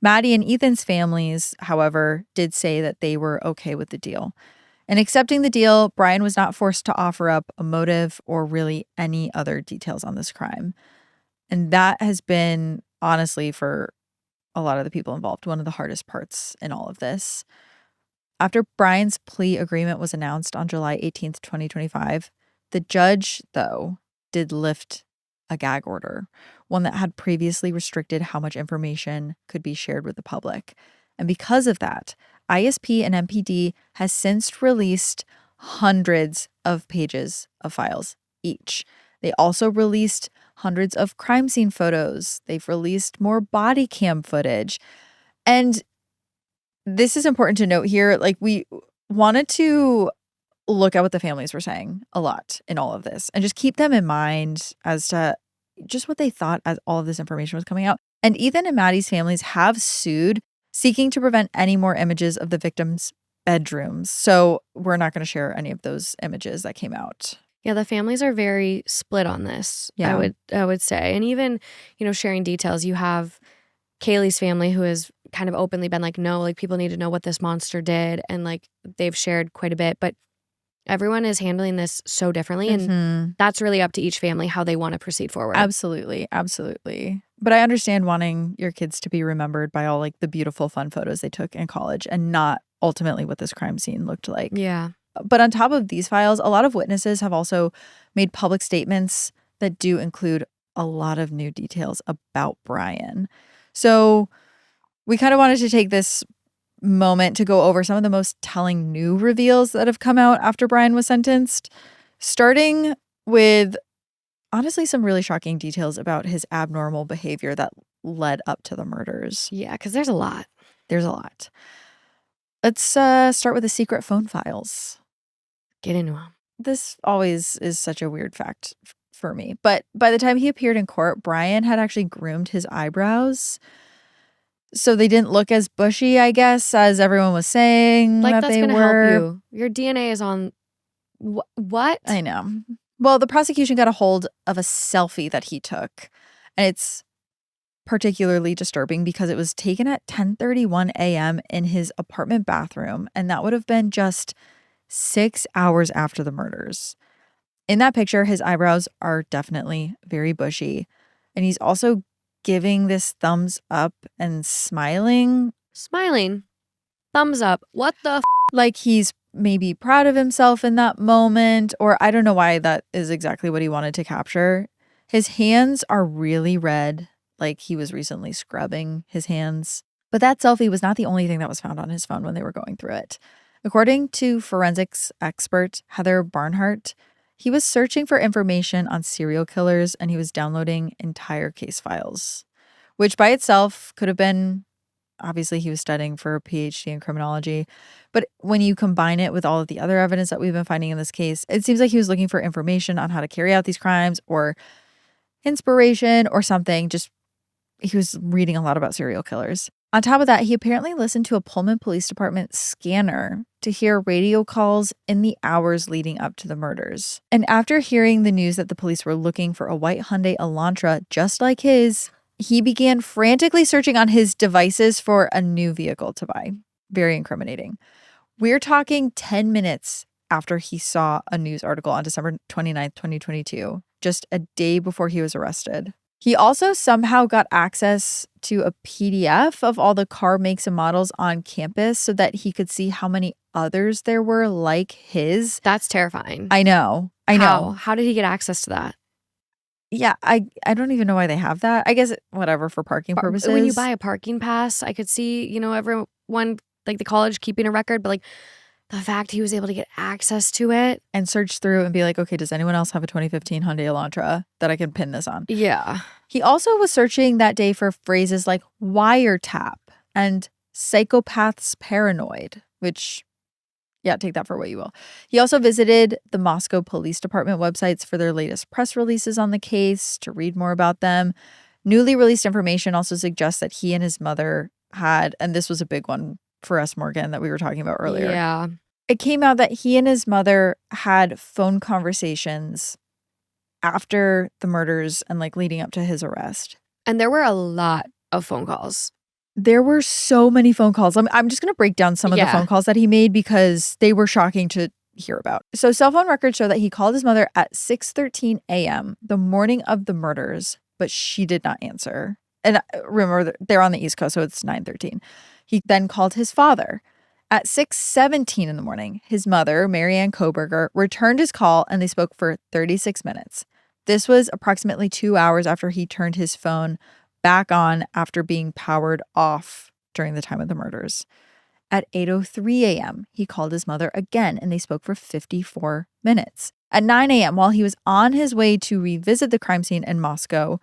Maddie and Ethan's families, however, did say that they were okay with the deal. In accepting the deal, Bryan was not forced to offer up a motive or really any other details on this crime. And that has been, honestly, for a lot of the people involved, one of the hardest parts in all of this. After Bryan's plea agreement was announced on July 18th, 2025, the judge, though, did lift a gag order, one that had previously restricted how much information could be shared with the public. And because of that, ISP and MPD has since released hundreds of pages of files each. They also released hundreds of crime scene photos. They've released more body cam footage. And this is important to note here. Like, we wanted to look at what the families were saying a lot in all of this and just keep them in mind as to just what they thought as all of this information was coming out. And Ethan and Maddie's families have sued, seeking to prevent any more images of the victims' bedrooms. So we're not going to share any of those images that came out. Yeah, the families are very split on this. Yeah. I would say. And even, sharing details, you have Kaylee's family who has kind of openly been like, no, like people need to know what this monster did. And like they've shared quite a bit. But Everyone is handling this so differently, and Mhm. that's really up to each family how they want to proceed forward. Absolutely. Absolutely. But I understand wanting your kids to be remembered by all like the beautiful fun photos they took in college and not ultimately what this crime scene looked like. Yeah. But on top of these files, a lot of witnesses have also made public statements that do include a lot of new details about Bryan. So we kind of wanted to take this moment to go over some of the most telling new reveals that have come out after Bryan was sentenced, starting with honestly some really shocking details about his abnormal behavior that led up to the murders. Yeah, because there's a lot. There's a lot. Let's start with the secret phone files. Get into them. This always is such a weird fact for me. But by the time he appeared in court, Bryan had actually groomed his eyebrows. So they didn't look as bushy, I guess, as everyone was saying Like, that that's they going to were. help you. Your DNA is on. What? I know. Well, the prosecution got a hold of a selfie that he took. And it's particularly disturbing because it was taken at 10:31 a.m. in his apartment bathroom. And that would have been just 6 hours after the murders. In that picture, his eyebrows are definitely very bushy. And he's also giving this thumbs up and smiling. Smiling. Thumbs up. What the f? Like he's maybe proud of himself in that moment. Or I don't know why that is exactly what he wanted to capture. His hands are really red, like he was recently scrubbing his hands. But that selfie was not the only thing that was found on his phone when they were going through it. According to forensics expert Heather Barnhart, he was searching for information on serial killers and he was downloading entire case files, which by itself could have been, obviously he was studying for a PhD in criminology. But when you combine it with all of the other evidence that we've been finding in this case, it seems like he was looking for information on how to carry out these crimes or inspiration or something. Just he was reading a lot about serial killers. On top of that, he apparently listened to a Pullman Police Department scanner to hear radio calls in the hours leading up to the murders. And after hearing the news that the police were looking for a white Hyundai Elantra just like his, he began frantically searching on his devices for a new vehicle to buy. Very incriminating. We're talking 10 minutes after he saw a news article on December 29th, 2022, just a day before he was arrested. He also somehow got access to a PDF of all the car makes and models on campus so that he could see how many others there were like his. That's terrifying. I know. How did he get access to that? Yeah, I don't even know why they have that. I guess whatever, for parking purposes. When you buy a parking pass, I could see, everyone, like the college keeping a record, but like the fact he was able to get access to it. And search through and be like, okay, does anyone else have a 2015 Hyundai Elantra that I can pin this on? Yeah. He also was searching that day for phrases like wiretap and psychopaths paranoid, which, yeah, take that for what you will. He also visited the Moscow Police Department websites for their latest press releases on the case to read more about them. Newly released information also suggests that he and his mother had, and this was a big one for us, Morgan, that we were talking about earlier. Yeah. It came out that he and his mother had phone conversations after the murders and like leading up to his arrest. And there were a lot of phone calls. There were so many phone calls. I'm just going to break down some of the phone calls that he made because they were shocking to hear about. So cell phone records show that he called his mother at 6:13 a.m. the morning of the murders, but she did not answer. And remember, they're on the East Coast, so it's 9:13. He then called his father. At 6:17 in the morning, his mother, Bryan Kohberger, returned his call and they spoke for 36 minutes. This was approximately 2 hours after he turned his phone back on after being powered off during the time of the murders. At 8:03 a.m., he called his mother again and they spoke for 54 minutes. At 9 a.m., while he was on his way to revisit the crime scene in Moscow,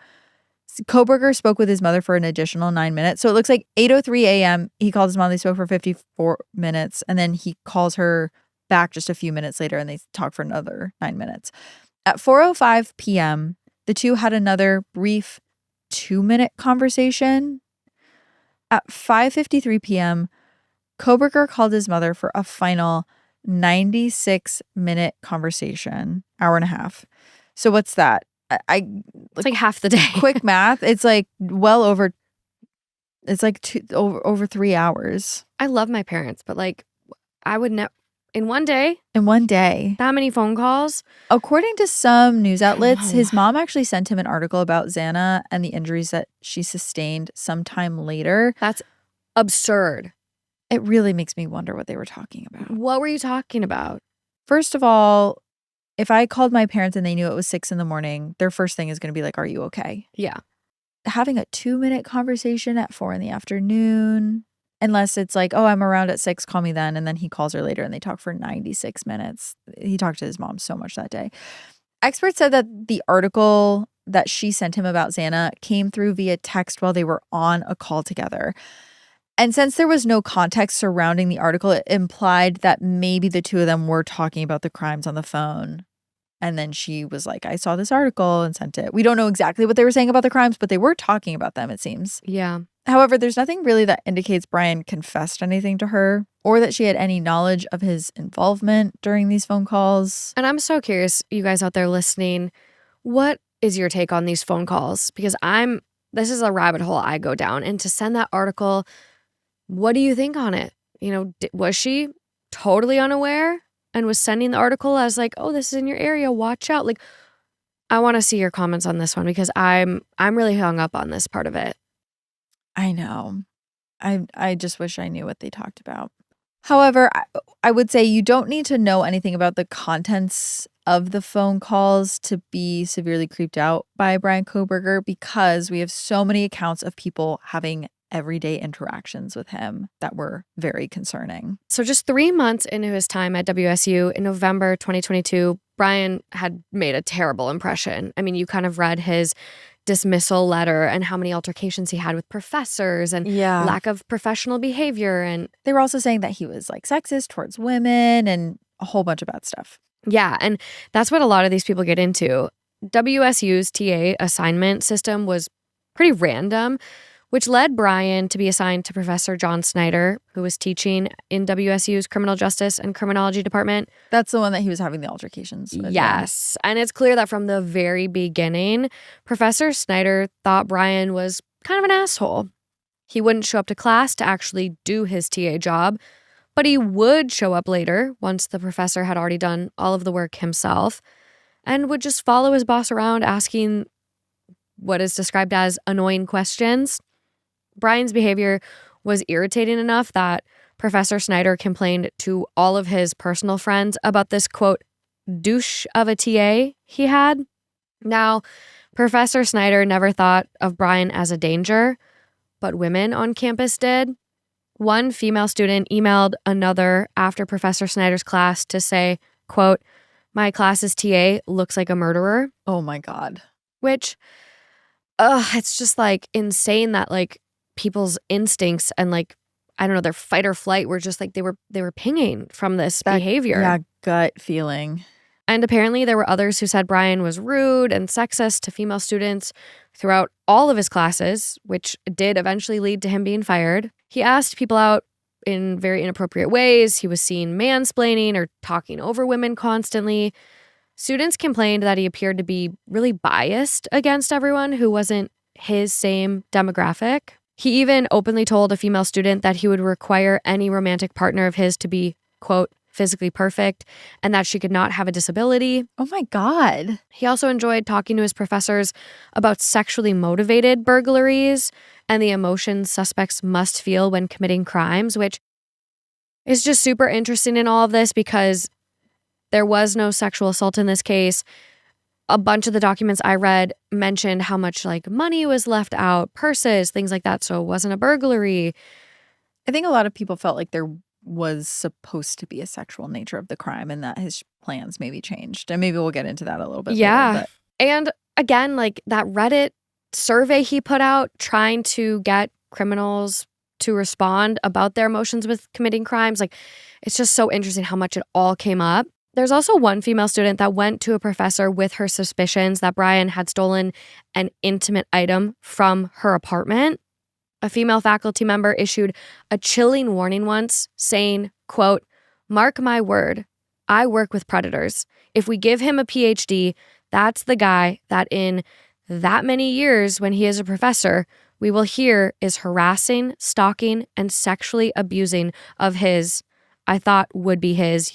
Kohberger spoke with his mother for an additional 9 minutes. So it looks like 8:03 a.m., he called his mom, they spoke for 54 minutes, and then he calls her back just a few minutes later and they talk for another 9 minutes. At 4:05 p.m., the two had another brief 2-minute conversation. At 5:53 p.m., Kohberger called his mother for a final 96-minute conversation, hour and a half. So what's that? It's like half the day. Quick math. It's like well over. It's like over 3 hours. I love my parents, but like I would never. In one day? In one day. That many phone calls? According to some news outlets, know. his mom actually sent him an article about Xana and the injuries that she sustained sometime later. That's absurd. It really makes me wonder what they were talking about. What were you talking about? First of all, if I called my parents and they knew it was 6 a.m, their first thing is going to be like, are you okay? Yeah. Having a 2-minute conversation at 4 p.m, unless it's like, oh, I'm around at 6, call me then. And then he calls her later and they talk for 96 minutes. He talked to his mom so much that day. Experts said that the article that she sent him about Xana came through via text while they were on a call together. And since there was no context surrounding the article, it implied that maybe the two of them were talking about the crimes on the phone. And then she was like, I saw this article and sent it. We don't know exactly what they were saying about the crimes, but they were talking about them, it seems. Yeah. However, there's nothing really that indicates Bryan confessed anything to her or that she had any knowledge of his involvement during these phone calls. And I'm so curious, you guys out there listening, what is your take on these phone calls? Because this is a rabbit hole I go down. And to send that article, what do you think on it? You know, was she totally unaware and was sending the article as like, oh, this is in your area, watch out? Like, I want to see your comments on this one because I'm really hung up on this part of it. I know. I just wish I knew what they talked about. However, I would say you don't need to know anything about the contents of the phone calls to be severely creeped out by Bryan Kohberger because we have so many accounts of people having everyday interactions with him that were very concerning. So just 3 months into his time at WSU in November 2022, Bryan had made a terrible impression. I mean, you kind of read his dismissal letter and how many altercations he had with professors and lack of professional behavior. And they were also saying that he was like sexist towards women and a whole bunch of bad stuff. Yeah, and that's what a lot of these people get into. WSU's TA assignment system was pretty random, which led Bryan to be assigned to Professor John Snyder, who was teaching in WSU's Criminal Justice and Criminology Department. That's the one that he was having the altercations with. Yes, and it's clear that from the very beginning, Professor Snyder thought Bryan was kind of an asshole. He wouldn't show up to class to actually do his TA job, but he would show up later once the professor had already done all of the work himself and would just follow his boss around asking what is described as annoying questions. Bryan's behavior was irritating enough that Professor Snyder complained to all of his personal friends about this, quote, douche of a TA he had. Now, Professor Snyder never thought of Bryan as a danger, but women on campus did. One female student emailed another after Professor Snyder's class to say, quote, my class's TA looks like a murderer. Oh my God. Which, it's just like insane that like people's instincts and like, I don't know, their fight or flight were just like they were pinging from this behavior. Yeah, gut feeling. And apparently there were others who said Bryan was rude and sexist to female students throughout all of his classes, which did eventually lead to him being fired. He asked people out in very inappropriate ways. He was seen mansplaining or talking over women constantly. Students complained that he appeared to be really biased against everyone who wasn't his same demographic. He even openly told a female student that he would require any romantic partner of his to be, quote, physically perfect and that she could not have a disability. Oh my God. He also enjoyed talking to his professors about sexually motivated burglaries and the emotions suspects must feel when committing crimes, which is just super interesting in all of this because there was no sexual assault in this case. A bunch of the documents I read mentioned how much like money was left out, purses, things like that. So it wasn't a burglary. I think a lot of people felt like there was supposed to be a sexual nature of the crime and that his plans maybe changed. And maybe we'll get into that a little bit later. And again, like that Reddit survey he put out trying to get criminals to respond about their emotions with committing crimes. Like, it's just so interesting how much it all came up. There's also one female student that went to a professor with her suspicions that Bryan had stolen an intimate item from her apartment. A female faculty member issued a chilling warning once saying, quote, mark my word, I work with predators. If we give him a PhD, that's the guy that in that many years when he is a professor, we will hear is harassing, stalking, and sexually abusing of his, I thought would be his,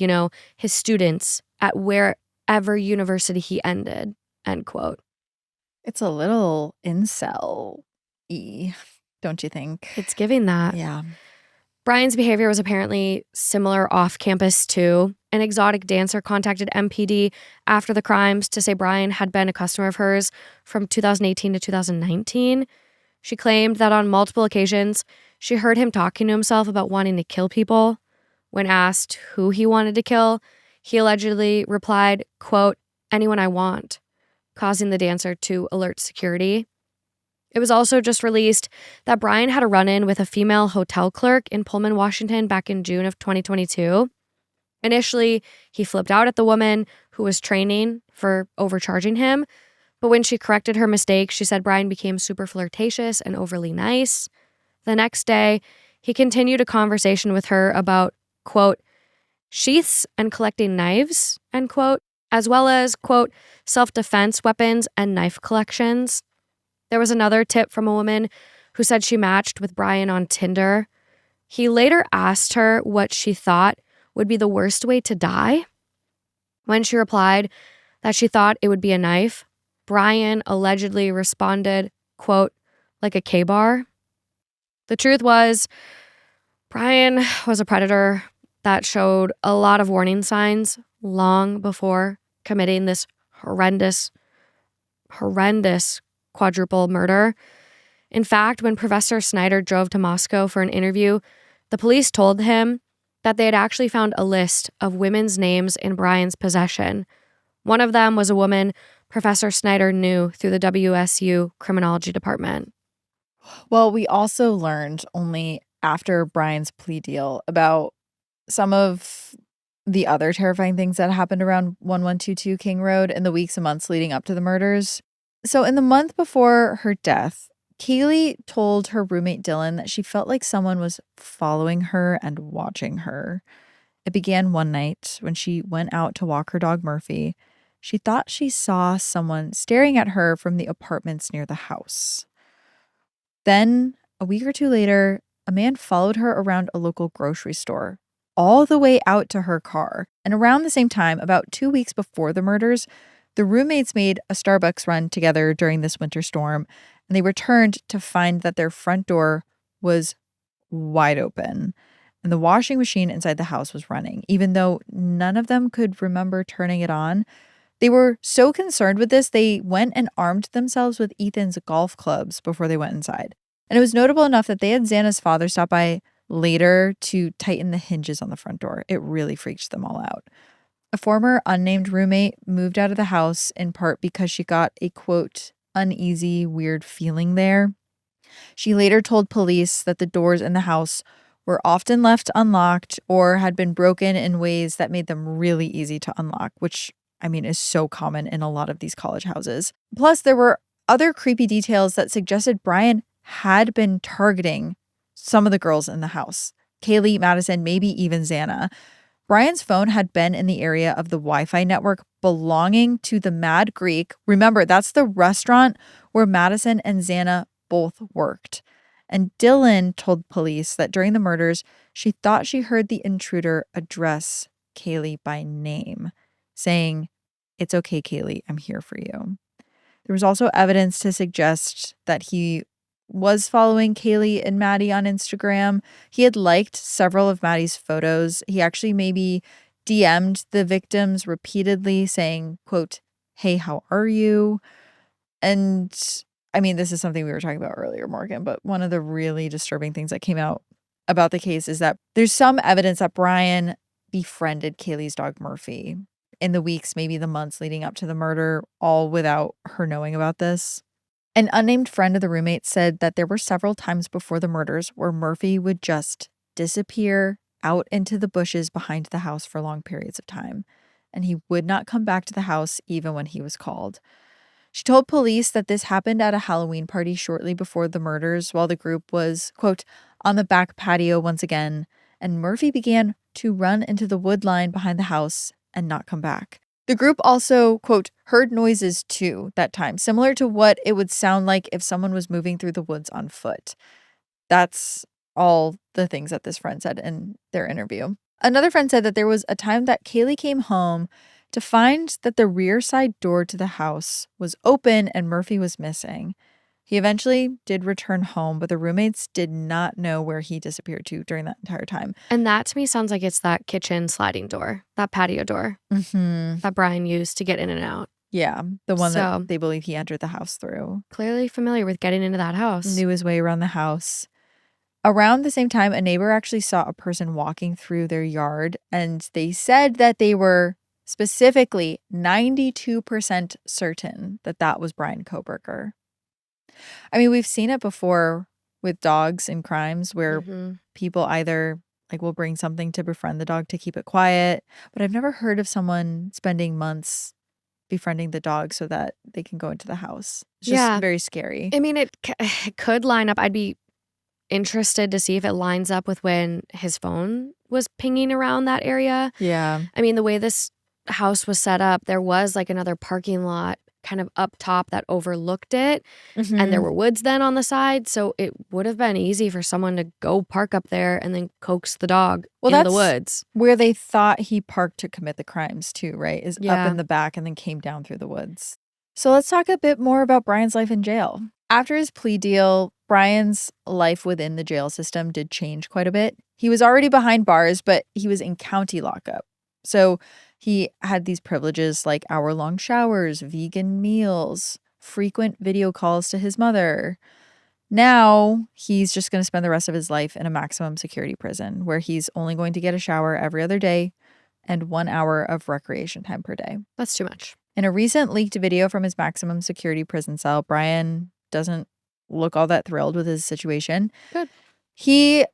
his students at wherever university he ended, end quote. It's a little incel-y, don't you think? It's giving that. Yeah. Bryan's behavior was apparently similar off campus too. An exotic dancer contacted MPD after the crimes to say Bryan had been a customer of hers from 2018 to 2019. She claimed that on multiple occasions, she heard him talking to himself about wanting to kill people. When asked who he wanted to kill, he allegedly replied, quote, anyone I want, causing the dancer to alert security. It was also just released that Bryan had a run-in with a female hotel clerk in Pullman, Washington back in June of 2022. Initially, he flipped out at the woman who was training for overcharging him, but when she corrected her mistake, she said Bryan became super flirtatious and overly nice. The next day, he continued a conversation with her about, quote, sheaths and collecting knives, end quote, as well as, quote, self-defense weapons and knife collections. There was another tip from a woman who said she matched with Bryan on Tinder. He later asked her what she thought would be the worst way to die. When she replied that she thought it would be a knife, Bryan allegedly responded, quote, like a K-bar. The truth was, Bryan was a predator that showed a lot of warning signs long before committing this horrendous quadruple murder. In fact, when Professor Snyder drove to Moscow for an interview, the police told him that they had actually found a list of women's names in Bryan's possession. One of them was a woman Professor Snyder knew through the WSU criminology department. Well, we also learned only after Bryan's plea deal about some of the other terrifying things that happened around 1122 King Road in the weeks and months leading up to the murders. So in the month before her death, Kaelyn told her roommate Dylan that she felt like someone was following her and watching her. It began one night when she went out to walk her dog Murphy. She thought she saw someone staring at her from the apartments near the house. Then, a week or two later, a man followed her around a local grocery store, all the way out to her car. And around the same time, about 2 weeks before the murders, the roommates made a Starbucks run together during this winter storm, and they returned to find that their front door was wide open, and the washing machine inside the house was running, even though none of them could remember turning it on. They were so concerned with this, they went and armed themselves with Ethan's golf clubs before they went inside. And it was notable enough that they had Xana's father stop by later to tighten the hinges on the front door. It really freaked them all out. A former unnamed roommate moved out of the house in part because she got a, quote, uneasy, weird feeling there. She later told police that the doors in the house were often left unlocked or had been broken in ways that made them really easy to unlock, which, I mean, is so common in a lot of these college houses. Plus, there were other creepy details that suggested Bryan had been targeting some of the girls in the house. Kaelyn, Madison, maybe even Xana. Bryan's phone had been in the area of the Wi-Fi network belonging to the Mad Greek. Remember, that's the restaurant where Madison and Xana both worked. And Dylan told police that during the murders, she thought she heard the intruder address Kaelyn by name, saying, "It's okay, Kaelyn, I'm here for you." There was also evidence to suggest that he was following Kaelyn and Maddie on Instagram. He had liked several of Maddie's photos. He actually maybe DM'd the victims repeatedly saying, quote, "Hey, how are you?" And I mean, this is something we were talking about earlier, Morgan, but one of the really disturbing things that came out about the case is that there's some evidence that Bryan befriended Kaelyn's dog Murphy in the weeks, maybe the months leading up to the murder, all without her knowing about this. An unnamed friend of the roommate said that there were several times before the murders where Murphy would just disappear out into the bushes behind the house for long periods of time, and he would not come back to the house even when he was called. She told police that this happened at a Halloween party shortly before the murders while the group was, quote, on the back patio once again, and Murphy began to run into the wood line behind the house and not come back. The group also, quote, heard noises too that time, similar to what it would sound like if someone was moving through the woods on foot. That's all the things that this friend said in their interview. Another friend said that there was a time that Kaylee came home to find that the rear side door to the house was open and Murphy was missing. He eventually did return home, but the roommates did not know where he disappeared to during that entire time. And that to me sounds like it's that kitchen sliding door, that patio door that Bryan used to get in and out. Yeah, the one So- that they believe he entered the house through. Clearly familiar with getting into that house. Knew his way around the house. Around the same time, a neighbor actually saw a person walking through their yard, and they said that they were specifically 92% certain that that was Bryan Kohberger. I mean, we've seen it before with dogs in crimes where Mhm. people either will bring something to befriend the dog to keep it quiet, but I've never heard of someone spending months befriending the dog so that they can go into the house. It's just Yeah. very scary. I mean, it could line up. I'd be interested to see if it lines up with when his phone was pinging around that area. Yeah. I mean, the way this house was set up, there was like another parking lot kind of up top that overlooked it. And there were woods then on the side. So it would have been easy for someone to go park up there and then coax the dog into the that's woods. where they thought he parked to commit the crimes too, right? Is Yeah. up in the back and then came down through the woods. So let's talk a bit more about Bryan's life in jail. After his plea deal, Bryan's life within the jail system did change quite a bit. He was already behind bars, but he was in county lockup. So he had these privileges like hour-long showers, vegan meals, frequent video calls to his mother. Now he's just going to spend the rest of his life in a maximum security prison where he's only going to get a shower every other day and 1 hour of recreation time per day. That's too much. In a recent leaked video from his maximum security prison cell, Bryan doesn't look all that thrilled with his situation. Good. He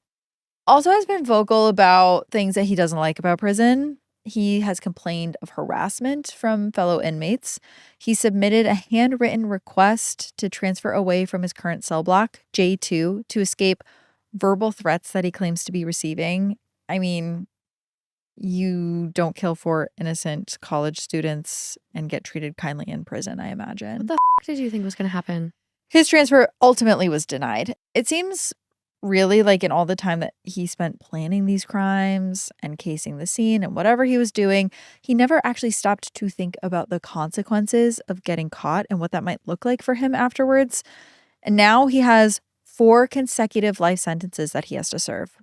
also has been vocal about things that he doesn't like about prison. He has complained of harassment from fellow inmates. He submitted a handwritten request to transfer away from his current cell block, J2, to escape verbal threats that he claims to be receiving. I mean, you don't kill 4 innocent college students and get treated kindly in prison, I imagine. What the did you think was going to happen? His transfer ultimately was denied. It seems really like in all the time that he spent planning these crimes and casing the scene and whatever he was doing, he never actually stopped to think about the consequences of getting caught and what that might look like for him afterwards. And now he has 4 consecutive life sentences that he has to serve,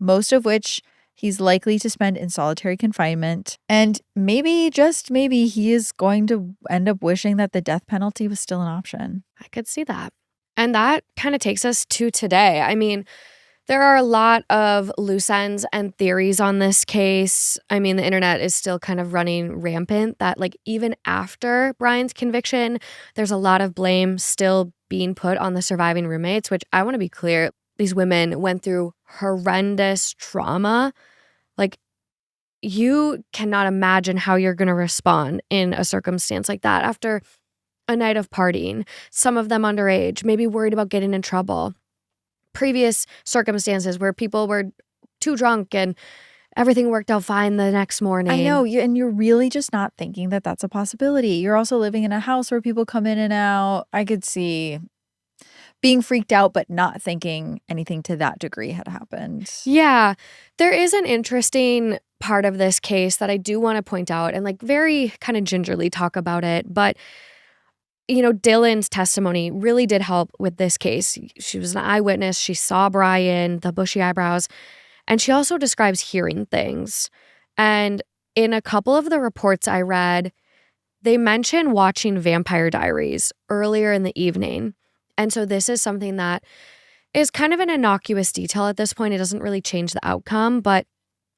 most of which he's likely to spend in solitary confinement. And maybe, just maybe, he is going to end up wishing that the death penalty was still an option. I could see that. And that kind of takes us to today. I mean, there are a lot of loose ends and theories on this case. I mean, the internet is still kind of running rampant that even after Bryan's conviction, there's a lot of blame still being put on the surviving roommates, which I want to be clear, these women went through horrendous trauma. You cannot imagine how you're going to respond in a circumstance like that after a night of partying, some of them underage, maybe worried about getting in trouble. Previous circumstances where people were too drunk and everything worked out fine the next morning. I know, and you're really just not thinking that that's a possibility. You're also living in a house where people come in and out. I could see being freaked out, but not thinking anything to that degree had happened. Yeah, there is an interesting part of this case that I do want to point out and very kind of gingerly talk about it. But, Dylan's testimony really did help with this case. She was an eyewitness. She saw Bryan, the bushy eyebrows, and she also describes hearing things. And in a couple of the reports I read, they mention watching Vampire Diaries earlier in the evening. And so this is something that is kind of an innocuous detail at this point. It doesn't really change the outcome, but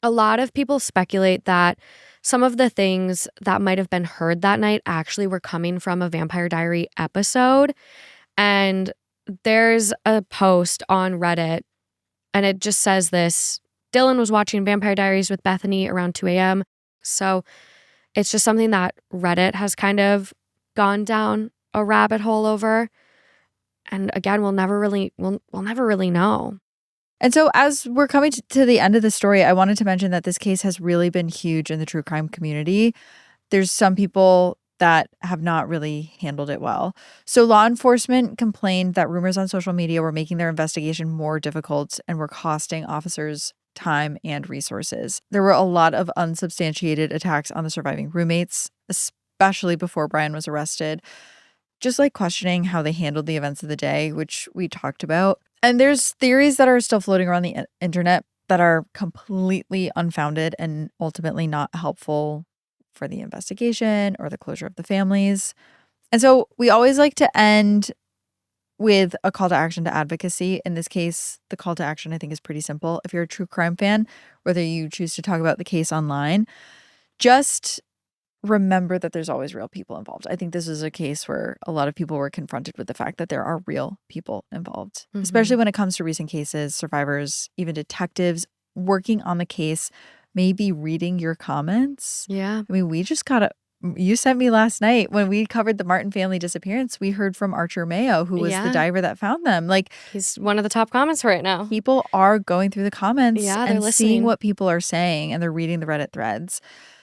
a lot of people speculate that some of the things that might have been heard that night actually were coming from a Vampire Diary episode. And there's a post on Reddit, and it just says this: Dylan was watching Vampire Diaries with Bethany around 2 a.m. So it's just something that Reddit has kind of gone down a rabbit hole over. And again, we'll never really know. And so as we're coming to the end of the story, I wanted to mention that this case has really been huge in the true crime community. There's some people that have not really handled it well. So law enforcement complained that rumors on social media were making their investigation more difficult and were costing officers time, and resources. There were a lot of unsubstantiated attacks on the surviving roommates, especially before Bryan was arrested. Just like questioning how they handled the events of the day, which we talked about. And there's theories that are still floating around the internet that are completely unfounded and ultimately not helpful for the investigation or the closure of the families. And so we always like to end with a call to action to advocacy. In this case, the call to action, I think, is pretty simple. If you're a true crime fan, whether you choose to talk about the case online, just remember that there's always real people involved. I think this is a case where a lot of people were confronted with the fact that there are real people involved, especially when it comes to recent cases. Survivors, even detectives working on the case, may be reading your comments. Yeah. I mean, we just got you sent me last night when we covered the Martin family disappearance. We heard from Archer Mayo, who was the diver that found them. Like, he's one of the top comments right now. People are going through the comments and listening. Seeing what people are saying, and they're reading the Reddit threads.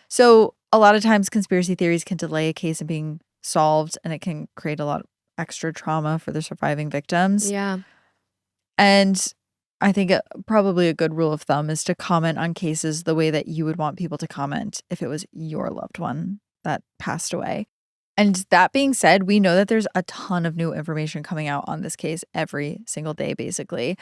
So a lot of times conspiracy theories can delay a case in being solved, and it can create a lot of extra trauma for the surviving victims. Yeah. And I think probably a good rule of thumb is to comment on cases the way that you would want people to comment if it was your loved one that passed away. And that being said, we know that there's a ton of new information coming out on this case every single day, basically.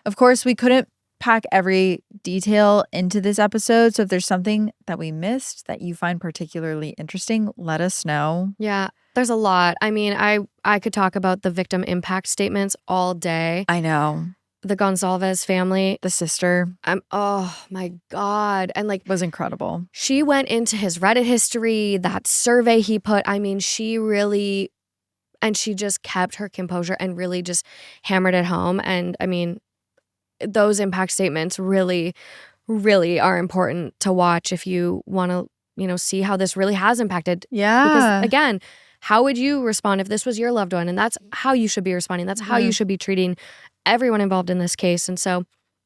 Of course, we couldn't pack every detail into this episode. So if there's something that we missed that you find particularly interesting, let us know. Yeah, there's a lot. I mean, I could talk about the victim impact statements all day. I know. The Gonsalves family. The sister. Oh my God. And like, was incredible. She went into his Reddit history, that survey he put. I mean, she just kept her composure and really just hammered it home. And I mean, those impact statements really, really are important to watch if you want to, see how this really has impacted. Yeah. Because again, how would you respond if this was your loved one? And that's how you should be responding. That's how you should be treating everyone involved in this case. And so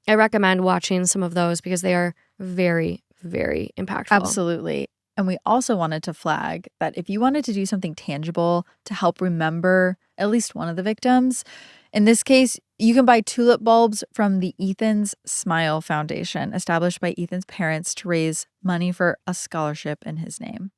I recommend watching some of those because they are very, very impactful. Absolutely. And we also wanted to flag that if you wanted to do something tangible to help remember at least one of the victims, in this case, you can buy tulip bulbs from the Ethan's Smile Foundation, established by Ethan's parents to raise money for a scholarship in his name.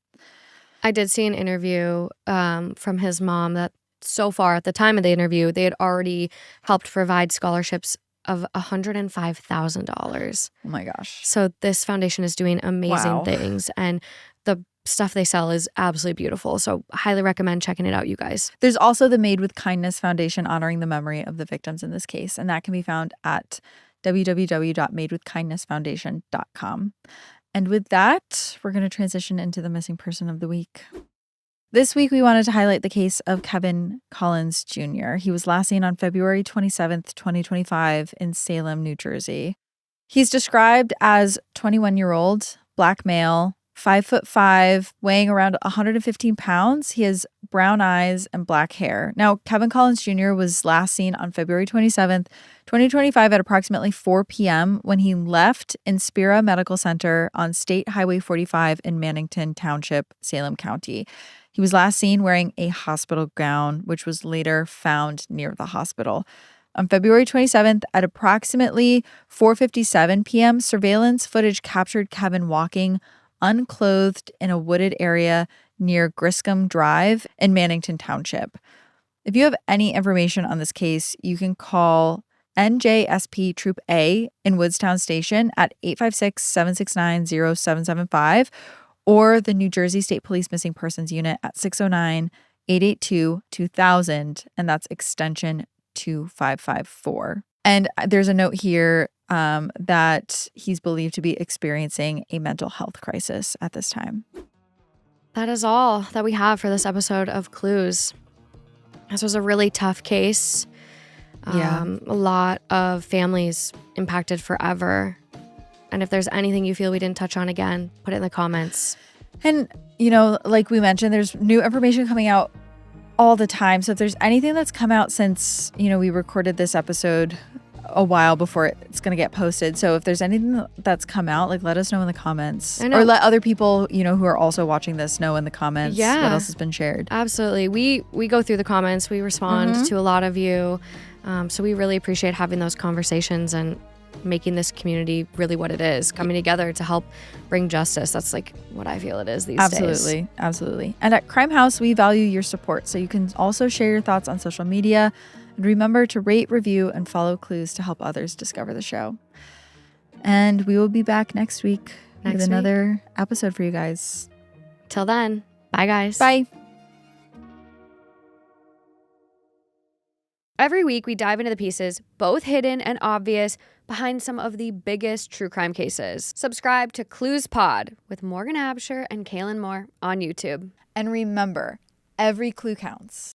I did see an interview from his mom that so far at the time of the interview, they had already helped provide scholarships of $105,000. Oh my gosh. So this foundation is doing amazing things, and the stuff they sell is absolutely beautiful. So highly recommend checking it out, you guys. There's also the Made with Kindness Foundation honoring the memory of the victims in this case, and that can be found at www.madewithkindnessfoundation.com. And with that, we're going to transition into the missing person of the week. This week, we wanted to highlight the case of Kevin Collins Jr. He was last seen on February 27th, 2025 in Salem, New Jersey. He's described as 21-year-old, black male, 5'5", weighing around 115 pounds. He has brown eyes and black hair. Now, Kevin Collins Jr. was last seen on February 27th, 2025 at approximately 4 p.m. when he left Inspira Medical Center on State Highway 45 in Mannington Township, Salem County. He was last seen wearing a hospital gown, which was later found near the hospital. On February 27th at approximately 4:57 p.m., surveillance footage captured Kevin walking unclothed in a wooded area near Griscom Drive in Mannington Township. If you have any information on this case, you can call NJSP Troop A in Woodstown Station at 856-769-0775 or the New Jersey State Police Missing Persons Unit at 609-882-2000, and that's extension 2554. And there's a note here that he's believed to be experiencing a mental health crisis at this time. That is all that we have for this episode of Clues. This was a really tough case. A lot of families impacted forever. And if there's anything you feel we didn't touch on again, put it in the comments. And, like we mentioned, there's new information coming out all the time. So if there's anything that's come out since, we recorded this episode a while before it's going to get posted. So if there's anything that's come out, let us know in the comments. Or let other people, who are also watching this know in the comments what else has been shared. Absolutely. We go through the comments. We respond to a lot of you. So we really appreciate having those conversations. And making this community really what it is, coming together to help bring justice. That's like what I feel it is these days. Absolutely. And at Crime House, we value your support. So you can also share your thoughts on social media. And remember to rate, review, and follow clues to help others discover the show. And we will be back next week with another episode for you guys. Till then, bye guys. Bye. Every week, we dive into the pieces, both hidden and obvious, behind some of the biggest true crime cases. Subscribe to Clues Pod with Morgan Absher and Kaelyn Moore on YouTube. And remember, every clue counts.